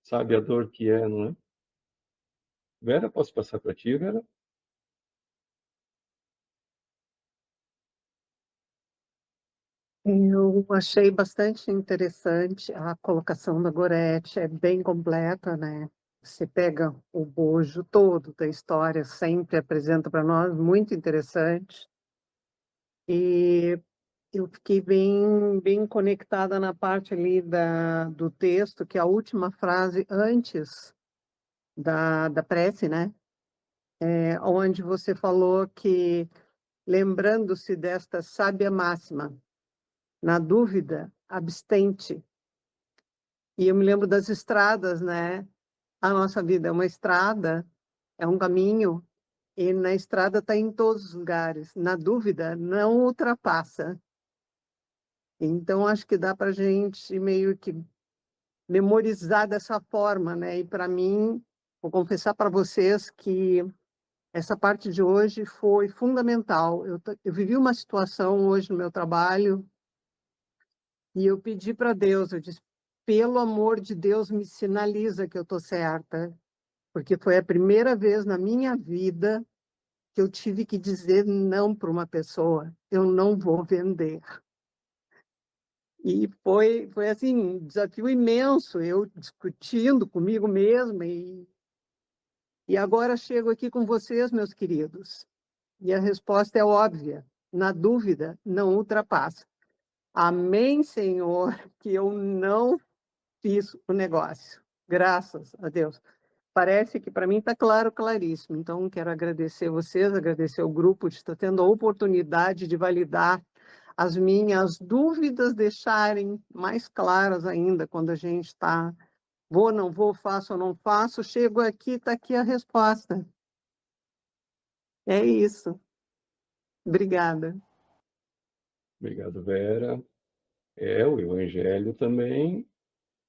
Speaker 1: sabe a dor que é, não é? Vera, posso passar para ti, Vera?
Speaker 6: Eu achei bastante interessante a colocação da Gorete, é bem completa, né? Você pega o bojo todo da história, sempre apresenta para nós, muito interessante. E eu fiquei bem conectada na parte ali do texto, que é a última frase antes da prece, né? Onde você falou que, lembrando-se desta sábia máxima, na dúvida, abstente. E eu me lembro das estradas, né? A nossa vida é uma estrada, é um caminho, e na estrada está em todos os lugares. Na dúvida, não ultrapassa. Então, acho que dá para a gente meio que memorizar dessa forma, né? E para mim, vou confessar para vocês que essa parte de hoje foi fundamental. Eu vivi uma situação hoje no meu trabalho e eu pedi para Deus, eu disse, pelo amor de Deus, me sinaliza que eu estou certa, porque foi a primeira vez na minha vida que eu tive que dizer não para uma pessoa, eu não vou vender. E foi assim, um desafio imenso, eu discutindo comigo mesma, e agora chego aqui com vocês, meus queridos. E a resposta é óbvia, na dúvida, não ultrapassa. Amém, Senhor, que eu não fiz o negócio. Graças a Deus. Parece que para mim está claro, claríssimo. Então, quero agradecer vocês, agradecer o grupo de estar tendo a oportunidade de validar as minhas dúvidas, deixarem mais claras ainda quando a gente está, vou, não vou, faço ou não faço, chego aqui, está aqui a resposta. É isso. Obrigada.
Speaker 1: Obrigado, Vera. O Evangelho também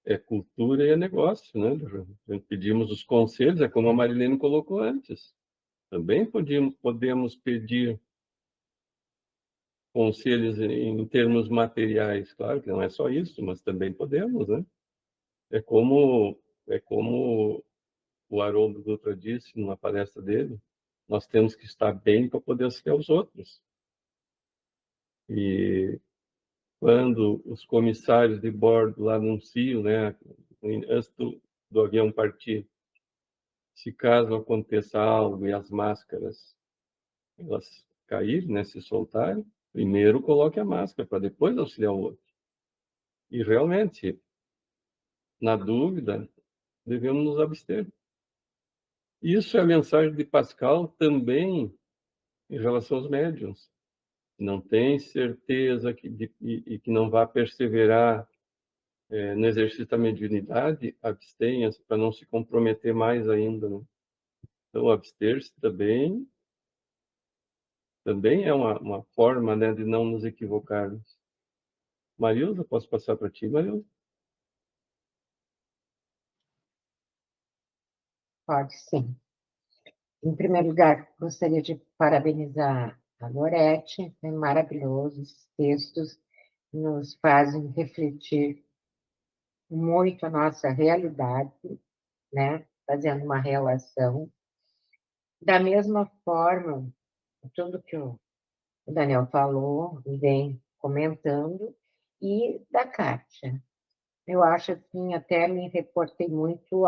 Speaker 1: é cultura e é negócio, né? Pedimos os conselhos, é como a Marilene colocou antes. Também podemos pedir conselhos em termos materiais, claro que não é só isso, mas também podemos, né? É como o Haroldo Dutra disse numa palestra dele, nós temos que estar bem para poder auxiliar os outros. E quando os comissários de bordo lá anunciam, né, antes do avião partir, se caso aconteça algo e as máscaras elas caírem, né, se soltarem, primeiro coloque a máscara para depois auxiliar o outro. E realmente, na dúvida, devemos nos abster. Isso é a mensagem de Pascal também em relação aos médiuns. Não tem certeza e que não vai perseverar no exercício da mediunidade, abstenha-se para não se comprometer mais ainda. Né? Então, abster-se também é uma forma, né, de não nos equivocarmos. Marilza, posso passar para ti, Marilza?
Speaker 7: Pode sim. Em primeiro lugar, gostaria de parabenizar a Gorete, é maravilhoso, os textos nos fazem refletir muito a nossa realidade, né? Fazendo uma relação. Da mesma forma, tudo que o Daniel falou, e vem comentando, e da Kátia. Eu acho assim, até me reportei muito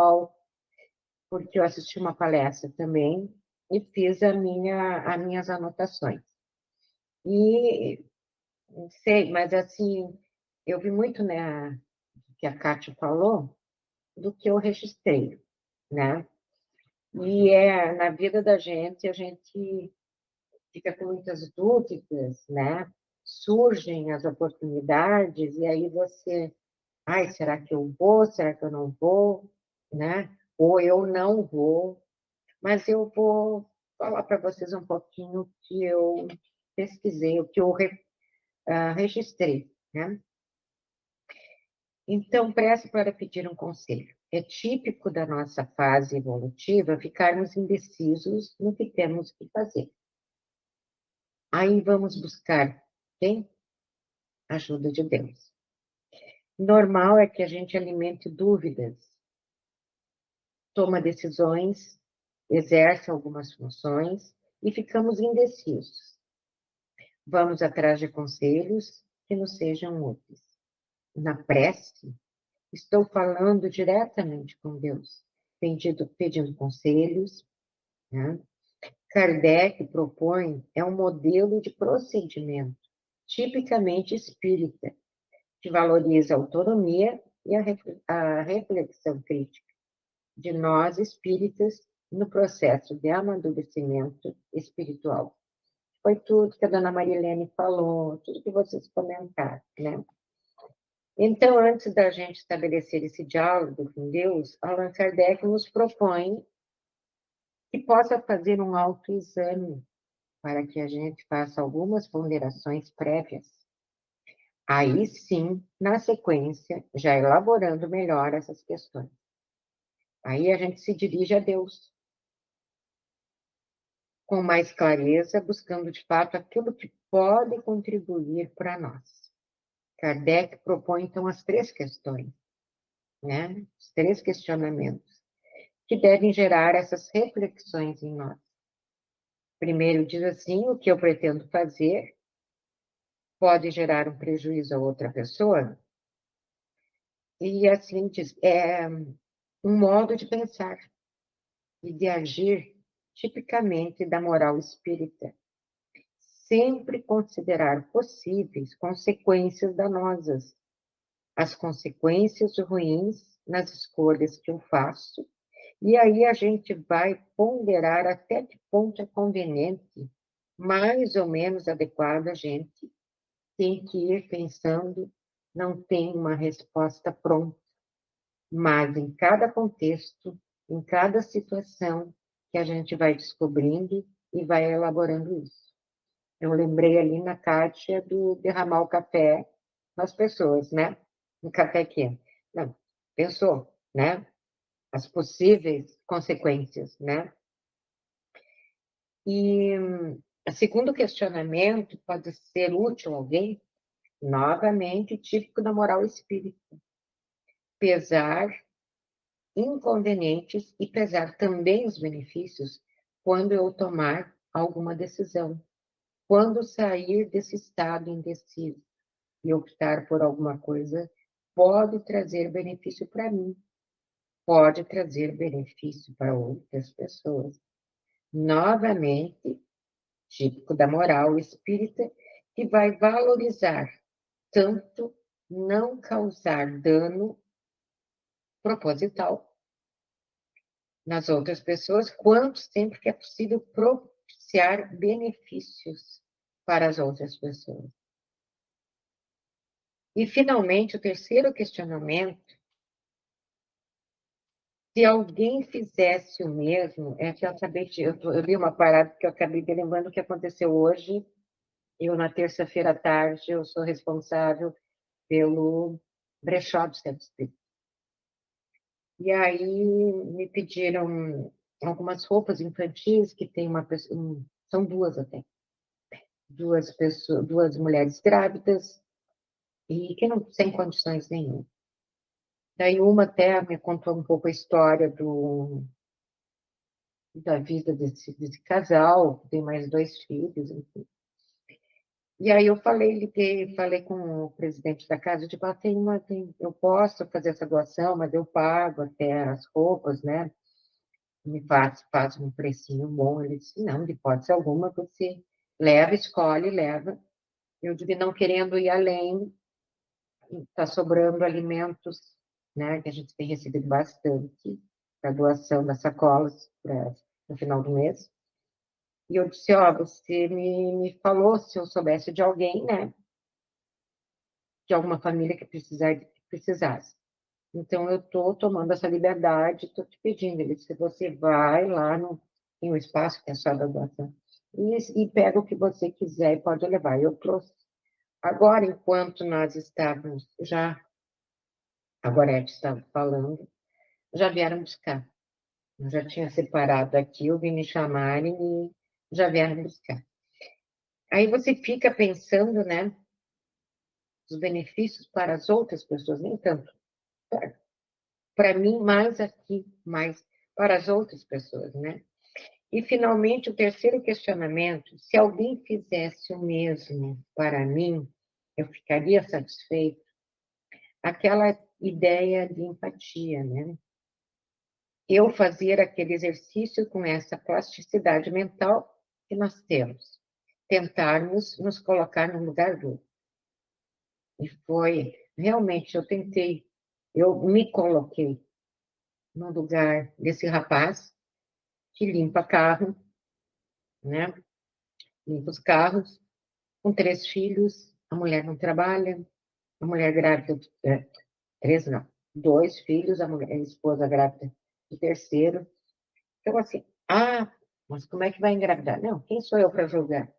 Speaker 7: porque eu assisti uma palestra também e fiz as minhas anotações. E não sei, mas assim, eu vi muito, né, que a Kátia falou, do que eu registrei, né? E na vida da gente, a gente fica com muitas dúvidas, né? Surgem as oportunidades, e aí você, ai, será que eu vou? Será que eu não vou? Né? Ou eu não vou. Mas eu vou falar para vocês um pouquinho o que eu pesquisei, o que eu registrei, né? Então, prece para pedir um conselho. É típico da nossa fase evolutiva ficarmos indecisos no que temos que fazer. Aí vamos buscar quem? Ajuda de Deus. Normal é que a gente alimente dúvidas, toma decisões, exerce algumas funções e ficamos indecisos. Vamos atrás de conselhos que nos sejam úteis. Na prece, estou falando diretamente com Deus, pedindo conselhos, né? Kardec propõe um modelo de procedimento tipicamente espírita, que valoriza a autonomia e a reflexão crítica de nós espíritas no processo de amadurecimento espiritual. Foi tudo que a dona Marilene falou, tudo que vocês comentaram, né? Então, antes da gente estabelecer esse diálogo com Deus, Allan Kardec nos propõe que possa fazer um autoexame para que a gente faça algumas ponderações prévias. Aí sim, na sequência, já elaborando melhor essas questões. Aí a gente se dirige a Deus, com mais clareza, buscando de fato aquilo que pode contribuir para nós. Kardec propõe, então, as 3 questões, né? Os 3 questionamentos, que devem gerar essas reflexões em nós. Primeiro diz assim, o que eu pretendo fazer, pode gerar um prejuízo a outra pessoa, e assim é um modo de pensar e de agir tipicamente da moral espírita. Sempre considerar possíveis consequências danosas, as consequências ruins nas escolhas que eu faço, e aí a gente vai ponderar até que ponto é conveniente, mais ou menos adequado a gente tem que ir pensando, não tem uma resposta pronta, mas em cada contexto, em cada situação, que a gente vai descobrindo e vai elaborando isso. Eu lembrei ali na Kátia do derramar o café nas pessoas, né? Um café quente. Não, pensou, né? As possíveis consequências, né? E o segundo questionamento pode ser útil a alguém, novamente, típico da moral espírita. Pesar inconvenientes e pesar também os benefícios quando eu tomar alguma decisão. Quando sair desse estado indeciso e optar por alguma coisa, pode trazer benefício para mim, pode trazer benefício para outras pessoas. Novamente, típico da moral espírita, que vai valorizar tanto não causar dano proposital nas outras pessoas, quanto sempre que é possível propiciar benefícios para as outras pessoas. E, finalmente, o terceiro questionamento: se alguém fizesse o mesmo, é que eu acabei de... Eu li uma parada que eu acabei de lembrando o que aconteceu hoje. Eu, na terça-feira à tarde, eu sou responsável pelo brechó do Centro Espírita. E aí me pediram algumas roupas infantis que tem uma pessoa, são duas até, duas mulheres grávidas e que não sem condições nenhuma. Daí uma até me contou um pouco a história da vida desse casal, que tem mais 2 filhos, enfim. E aí eu falei com o presidente da casa, eu digo, eu posso fazer essa doação, mas eu pago até as roupas, né? Me faz um precinho bom. Ele disse, não, de hipótese alguma, você leva, escolhe, leva. Eu digo, não querendo ir além, está sobrando alimentos, né, que a gente tem recebido bastante, para doação das sacolas no final do mês. E eu disse, ó, você me falou se eu soubesse de alguém, né, de alguma família que precisasse. Então, eu estou tomando essa liberdade, estou te pedindo. Ele disse, você vai lá tem um espaço que é só da doação, e pega o que você quiser e pode levar. Eu trouxe. Agora, enquanto nós estávamos a Gorete estava falando, já vieram buscar. Eu já tinha separado aqui, eu vim me chamarem e já vieram buscar. Aí você fica pensando, né, os benefícios para as outras pessoas, nem tanto para mim, mais aqui, mais para as outras pessoas, né? E, finalmente, o terceiro questionamento: se alguém fizesse o mesmo para mim, eu ficaria satisfeito? Aquela ideia de empatia, né? Eu fazer aquele exercício com essa plasticidade mental que nós temos, tentarmos nos colocar no lugar do outro. E foi, realmente, eu me coloquei no lugar desse rapaz que limpa carro, né? Limpa os carros, com 3 filhos, a mulher não trabalha, a mulher grávida, 3 não, 2 filhos, a esposa grávida do terceiro. Então, assim, mas como é que vai engravidar? Não, quem sou eu para julgar?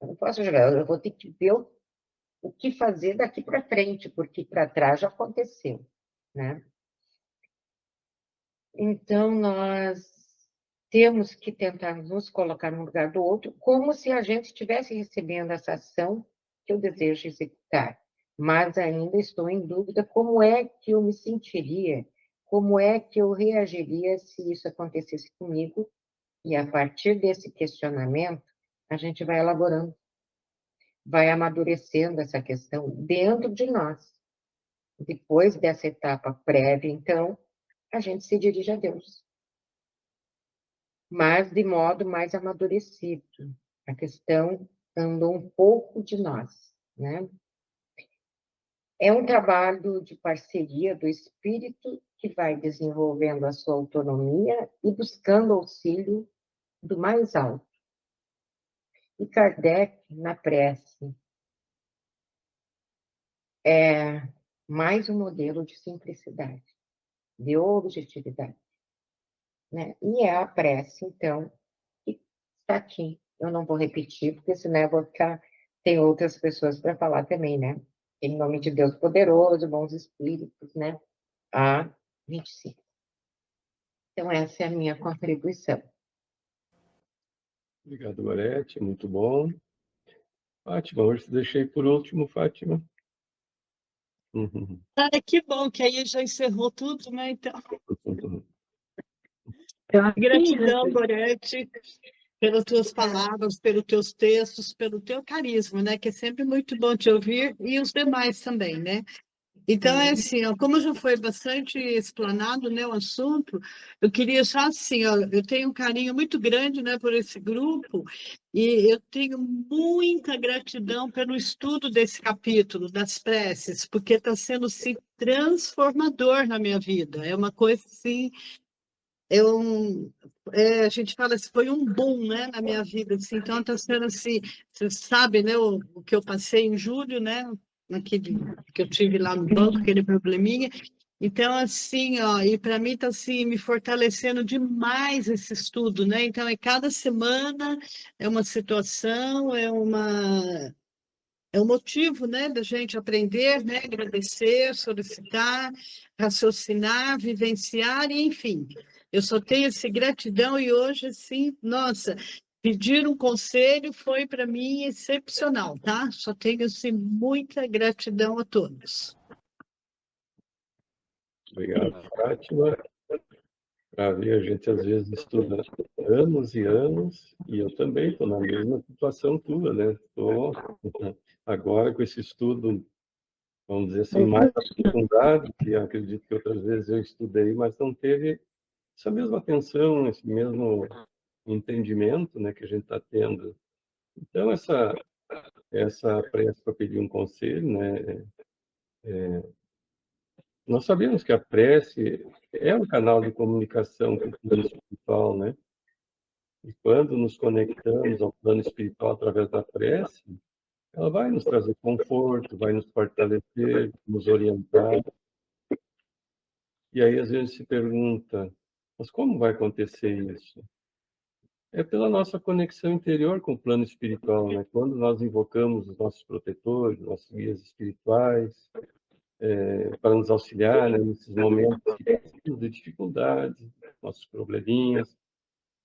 Speaker 7: Eu não posso julgar, eu vou ter que ver o que fazer daqui para frente, porque para trás já aconteceu, né? Então, nós temos que tentar nos colocar no lugar do outro, como se a gente estivesse recebendo essa ação que eu desejo executar. Mas ainda estou em dúvida como é que eu me sentiria, como é que eu reagiria se isso acontecesse comigo. E a partir desse questionamento, a gente vai elaborando vai amadurecendo essa questão dentro de nós. Depois dessa etapa prévia, então, a gente se dirige a Deus, mas de modo mais amadurecido. A questão andou um pouco de nós, né? É um trabalho de parceria do espírito que vai desenvolvendo a sua autonomia e buscando auxílio do mais alto. E Kardec, na prece, é mais um modelo de simplicidade, de objetividade, né? E é a prece, então, que está aqui. Eu não vou repetir, porque senão eu vou ficar... Tem outras pessoas para falar também, né? Em nome de Deus poderoso, bons espíritos, né? A 25. Então, essa é a minha contribuição.
Speaker 1: Obrigado, Gorete, muito bom. Fátima, hoje te deixei por último, Fátima.
Speaker 8: Que bom, que aí já encerrou tudo, né? Então,
Speaker 2: Então,
Speaker 8: gratidão, Gorete, pelas tuas palavras, pelos teus textos, pelo teu carisma, né? Que é sempre muito bom te ouvir, e os demais também, né? Então, é assim, ó, como já foi bastante explanado, né, o assunto, eu queria só assim, ó, eu tenho um carinho muito grande, né, por esse grupo, e eu tenho muita gratidão pelo estudo desse capítulo, das preces, porque está sendo, assim, transformador na minha vida. É uma coisa, assim, a gente fala assim, foi um boom, né, na minha vida, assim, então está sendo assim, você sabe, né, o que eu passei em julho, né, naquele que eu tive lá no banco, aquele probleminha, então assim, ó, e para mim está assim, me fortalecendo demais esse estudo, né, então cada semana é uma situação, é um motivo, né, da gente aprender, né, agradecer, solicitar, raciocinar, vivenciar, e, enfim. Eu só tenho essa gratidão e hoje, assim, nossa, pedir um conselho foi para mim excepcional, tá? Só tenho, assim, muita gratidão a todos.
Speaker 1: Obrigado, Fátima. Para ver, a gente às vezes estuda anos e anos, e eu também estou na mesma situação tua, né? Estou agora com esse estudo, vamos dizer assim, mais aprofundado, que eu acredito que outras vezes eu estudei, mas não teve essa mesma atenção, esse mesmo entendimento, né, que a gente está tendo. Então, essa prece para pedir um conselho, né, nós sabemos que a prece é um canal de comunicação com o plano espiritual, né? E quando nos conectamos ao plano espiritual através da prece, ela vai nos trazer conforto, vai nos fortalecer, nos orientar. E aí, às vezes, se pergunta, mas como vai acontecer isso? É pela nossa conexão interior com o plano espiritual, né? Quando nós invocamos os nossos protetores, nossos guias espirituais, para nos auxiliar, né, nesses momentos de dificuldade, nossos probleminhas,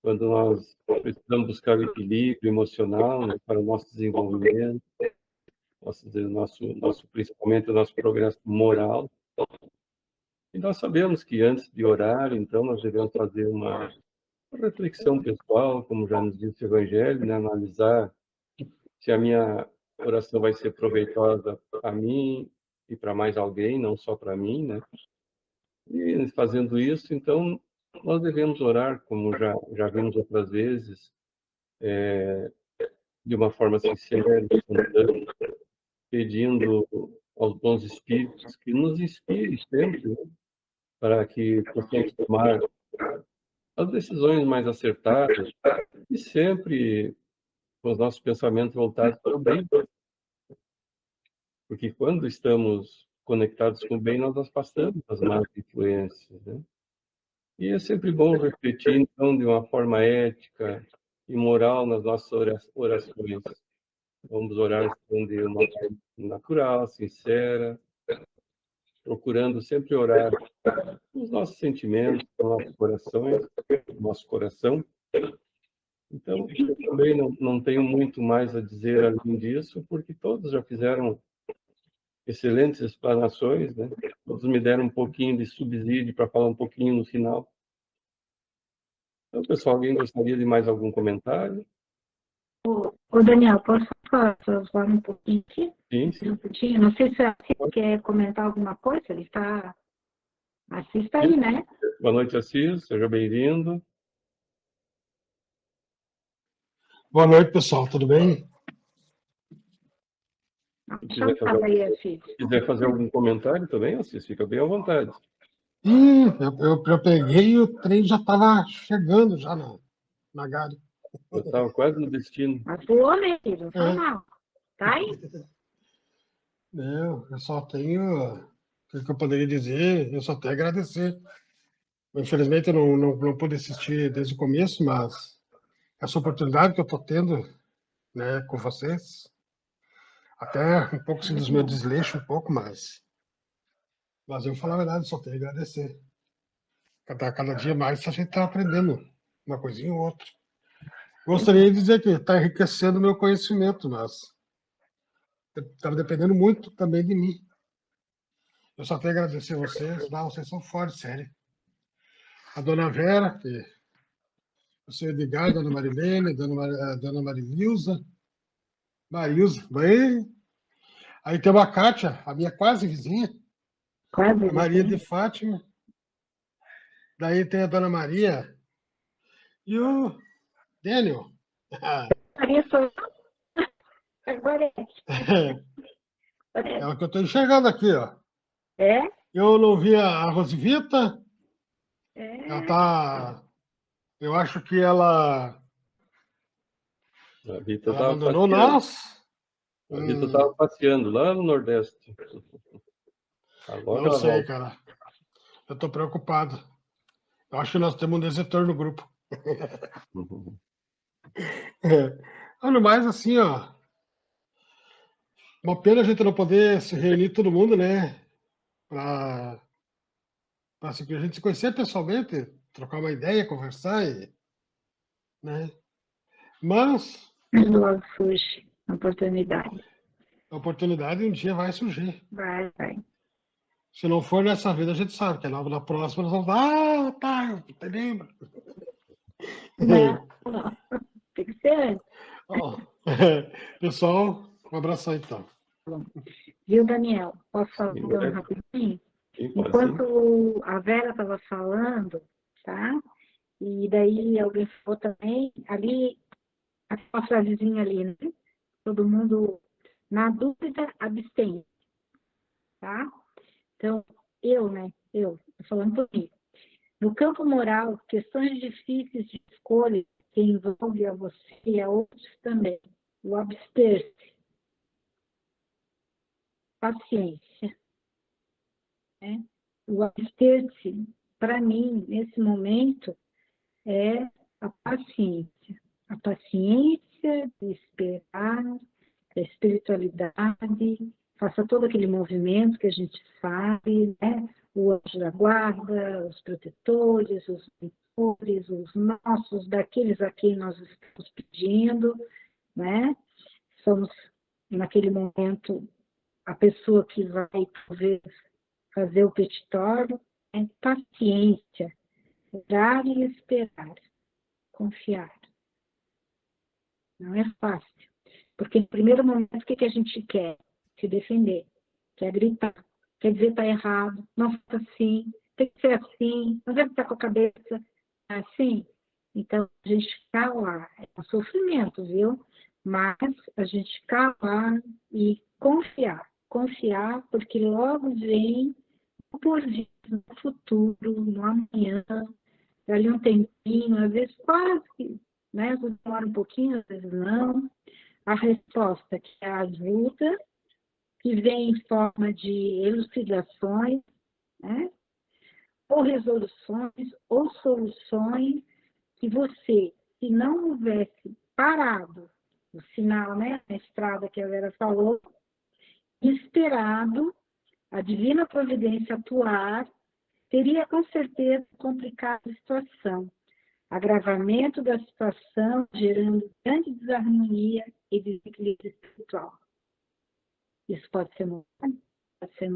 Speaker 1: quando nós precisamos buscar o equilíbrio emocional, né, para o nosso desenvolvimento, principalmente o nosso progresso moral. E nós sabemos que antes de orar, então, nós devemos fazer uma reflexão pessoal, como já nos disse o Evangelho, né, analisar se a minha oração vai ser proveitosa a mim e para mais alguém, não só para mim, né? E fazendo isso, então, nós devemos orar, como já vimos outras vezes, de uma forma sincera, espontânea, pedindo aos bons espíritos que nos inspirem sempre, né, para que possamos tomar as decisões mais acertadas e sempre com os nossos pensamentos voltados para o bem. Porque quando estamos conectados com o bem, nós afastamos as más influências, né? E é sempre bom refletir, então, de uma forma ética e moral nas nossas orações. Vamos orar de uma forma natural, sincera, procurando sempre orar com os nossos sentimentos, com nossos corações, nosso coração. Então, eu também não tenho muito mais a dizer além disso, porque todos já fizeram excelentes explanações, né? Todos me deram um pouquinho de subsídio para falar um pouquinho no final. Então, pessoal, alguém gostaria de mais algum comentário?
Speaker 2: Ô, Daniel, posso falar agora um pouquinho aqui?
Speaker 1: Sim, sim.
Speaker 2: Um pouquinho? Não sei se a Assis quer comentar alguma coisa, ele está... Assis está aí, né?
Speaker 1: Boa noite, Assis. Seja bem-vindo.
Speaker 9: Boa noite, pessoal, tudo bem?
Speaker 1: Se quiser fazer algum comentário também, Assis, fica bem à vontade.
Speaker 9: Eu peguei e o trem já estava chegando já na Gare.
Speaker 1: Eu estava quase no destino.
Speaker 2: Mas voou, meu filho, não foi mal. Tá aí?
Speaker 9: Não, eu só tenho, o que eu poderia dizer, eu só tenho a agradecer. Infelizmente eu não pude assistir desde o começo, mas essa oportunidade que eu estou tendo, né, com vocês, até um pouco assim, dos meus desleixos, um pouco, mas eu vou falar a verdade, só tenho a agradecer. Cada dia mais a gente está aprendendo uma coisinha ou outra. Gostaria de dizer que está enriquecendo o meu conhecimento, mas estava dependendo muito também de mim. Eu só tenho a agradecer a vocês. Não, vocês são fortes, sério. A dona Vera, o senhor Edgar, a dona Marilene, a dona Marilza. Bem. Aí tem uma Kátia, a minha quase vizinha.
Speaker 2: Quase.
Speaker 9: A Maria de Fátima. Daí tem a dona Maria e o Daniel.
Speaker 2: Maria sou agora
Speaker 9: É o que eu estou enxergando aqui, ó.
Speaker 2: É?
Speaker 9: Eu não vi a Rosivita.
Speaker 2: É.
Speaker 9: Ela tá. Eu acho que ela
Speaker 1: A Rita estava
Speaker 9: abandonou
Speaker 1: passeando.
Speaker 9: nós.
Speaker 1: A Rita estava passeando lá no Nordeste. Agora
Speaker 9: Não
Speaker 1: ela
Speaker 9: sei,
Speaker 1: volta.
Speaker 9: cara. Eu estou preocupado. Eu acho que nós temos um desertor no grupo. No mais, assim, ó. Uma pena a gente não poder se reunir todo mundo, né? Para a gente se conhecer pessoalmente, trocar uma ideia, conversar, né? Mas
Speaker 2: Logo surge a oportunidade.
Speaker 9: a oportunidade um dia vai surgir.
Speaker 2: Vai.
Speaker 9: Se não for nessa vida, a gente sabe que na próxima nós vamos falar, tá, te lembra?
Speaker 2: Não. Tem que ser antes.
Speaker 9: Pessoal, um abração então.
Speaker 2: Viu, Daniel? Posso falar
Speaker 1: Sim,
Speaker 2: rapidinho?
Speaker 1: Sim, pode sim.
Speaker 2: Enquanto a Vera estava falando, tá? E daí alguém falou também, ali, aquela frasezinha ali, né? Todo mundo, na dúvida, abstém, tá? Então, eu, tô falando por mim. No campo moral, questões difíceis de escolha que envolvem a você e a outros também. O abster-se. Paciência. Né? O abster-se, para mim, nesse momento, é a paciência. A paciência de esperar, da espiritualidade, faça todo aquele movimento que a gente sabe, né? O anjo da guarda, os protetores, os mentores, os nossos, daqueles a quem nós estamos pedindo, né? Somos, naquele momento, a pessoa que vai, talvez, fazer o petitório, é paciência, orar e esperar, confiar. Não é fácil. Porque no primeiro momento, o que a gente quer? Se defender. Quer gritar. Quer dizer está errado. Não fica assim. Tem que ser assim. Não deve estar com a cabeça assim. Então, a gente calar. É um sofrimento, viu? Mas a gente calar e confiar. Confiar, porque logo vem o porvir, no futuro, no amanhã, dali um tempinho, às vezes quase, né? Às vezes demora um pouquinho, às vezes não. A resposta que é a ajuda, que vem em forma de elucidações, né? Ou resoluções, ou soluções, que você, se não houvesse parado o sinal, né? Na estrada que a Vera falou, esperado a divina providência atuar, teria com certeza complicado a situação. Agravamento da situação, gerando grande desarmonia e desequilíbrio espiritual. Isso pode ser no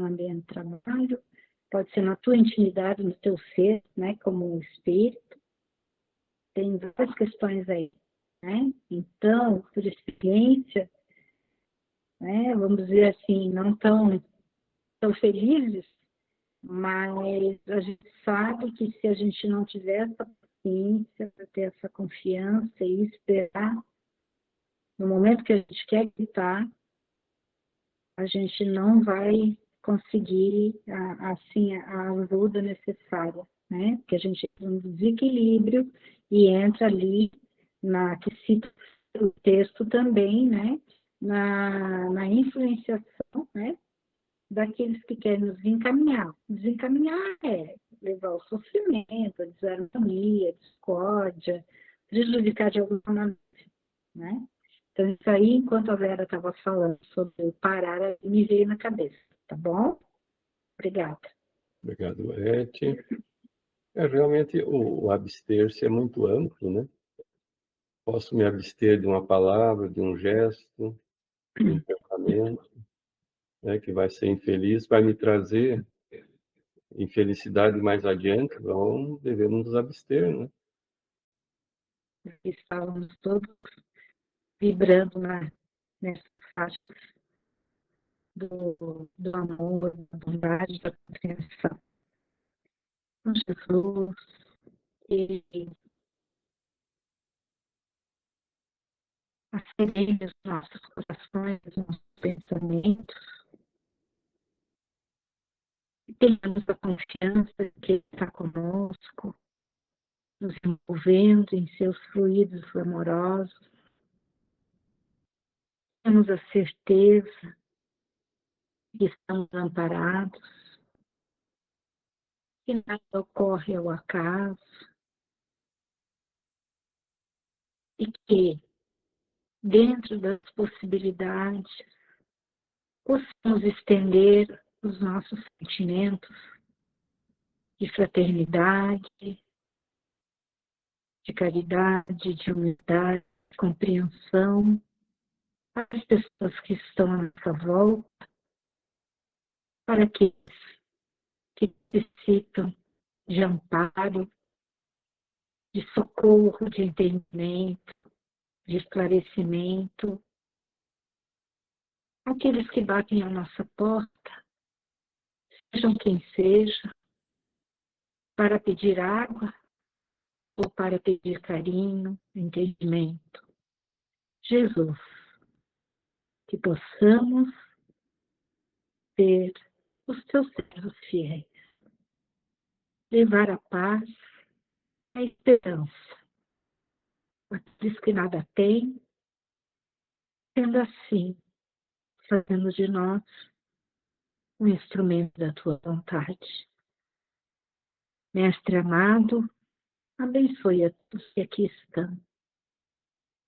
Speaker 2: ambiente de trabalho, pode ser na tua intimidade, no teu ser, né, como um espírito. Tem várias questões aí. né? Então, por experiência, né, vamos dizer assim, não tão felizes, mas a gente sabe que se a gente não tiver essa paciência, ter essa confiança e esperar, no momento que a gente quer gritar, a gente não vai conseguir assim, a ajuda necessária, né? Porque a gente tem um desequilíbrio e entra ali, que cita o texto também, né? Na influenciação, né? Daqueles que querem nos encaminhar. Desencaminhar é levar ao sofrimento, a desarmonia, a discórdia, prejudicar de alguma maneira, né? Então, isso aí, enquanto a Vera estava falando sobre o parar, me veio na cabeça, tá bom? Obrigada.
Speaker 1: Obrigado, Gorete. Realmente, o abster-se é muito amplo, né? Posso me abster de uma palavra, de um gesto, de um pensamento, né, que vai ser infeliz, vai me trazer infelicidade mais adiante, então devemos nos abster, né?
Speaker 2: Estávamos todos vibrando nessa faixa do amor, da bondade, da compreensão. Com Jesus, e acelere os nossos corações, os nossos pensamentos, e tenhamos a confiança que Ele está conosco, nos envolvendo em seus fluidos amorosos. Temos a certeza que estamos amparados, que nada ocorre ao acaso, e que, dentro das possibilidades, possamos estender os nossos sentimentos de fraternidade, de caridade, de humildade, de compreensão às pessoas que estão à nossa volta, para aqueles que necessitam de amparo, de socorro, de entendimento, de esclarecimento, aqueles que batem à nossa porta, sejam quem seja, para pedir água ou para pedir carinho, entendimento. Jesus, que possamos ser os teus servos fiéis, levar a paz, a esperança, aqueles que nada têm, sendo assim, fazendo de nós um instrumento da tua vontade. Mestre amado, abençoe a todos que aqui estão,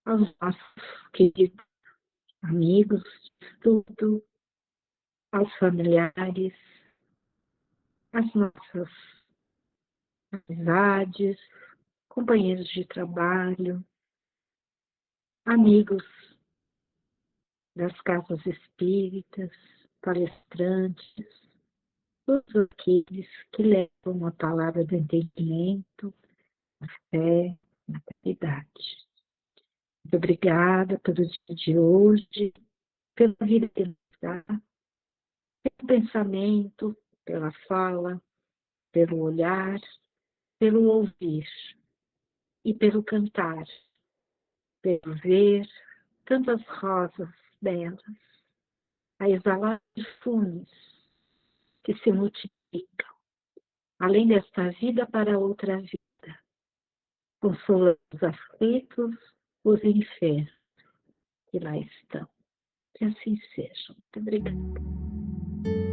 Speaker 2: aos nossos queridos amigos de estudo, aos familiares, às nossas amizades, companheiros de trabalho, amigos das casas espíritas, palestrantes, todos aqueles que levam a palavra do entendimento, a fé, a caridade. Muito obrigada pelo dia de hoje, pela vida que nos dá, pelo pensamento, pela fala, pelo olhar, pelo ouvir e pelo cantar, pelo ver tantas rosas belas a exalar perfumes que se multiplicam, além desta vida para outra vida, consolando os aflitos, os enfermos que lá estão. Que assim seja. Muito obrigada.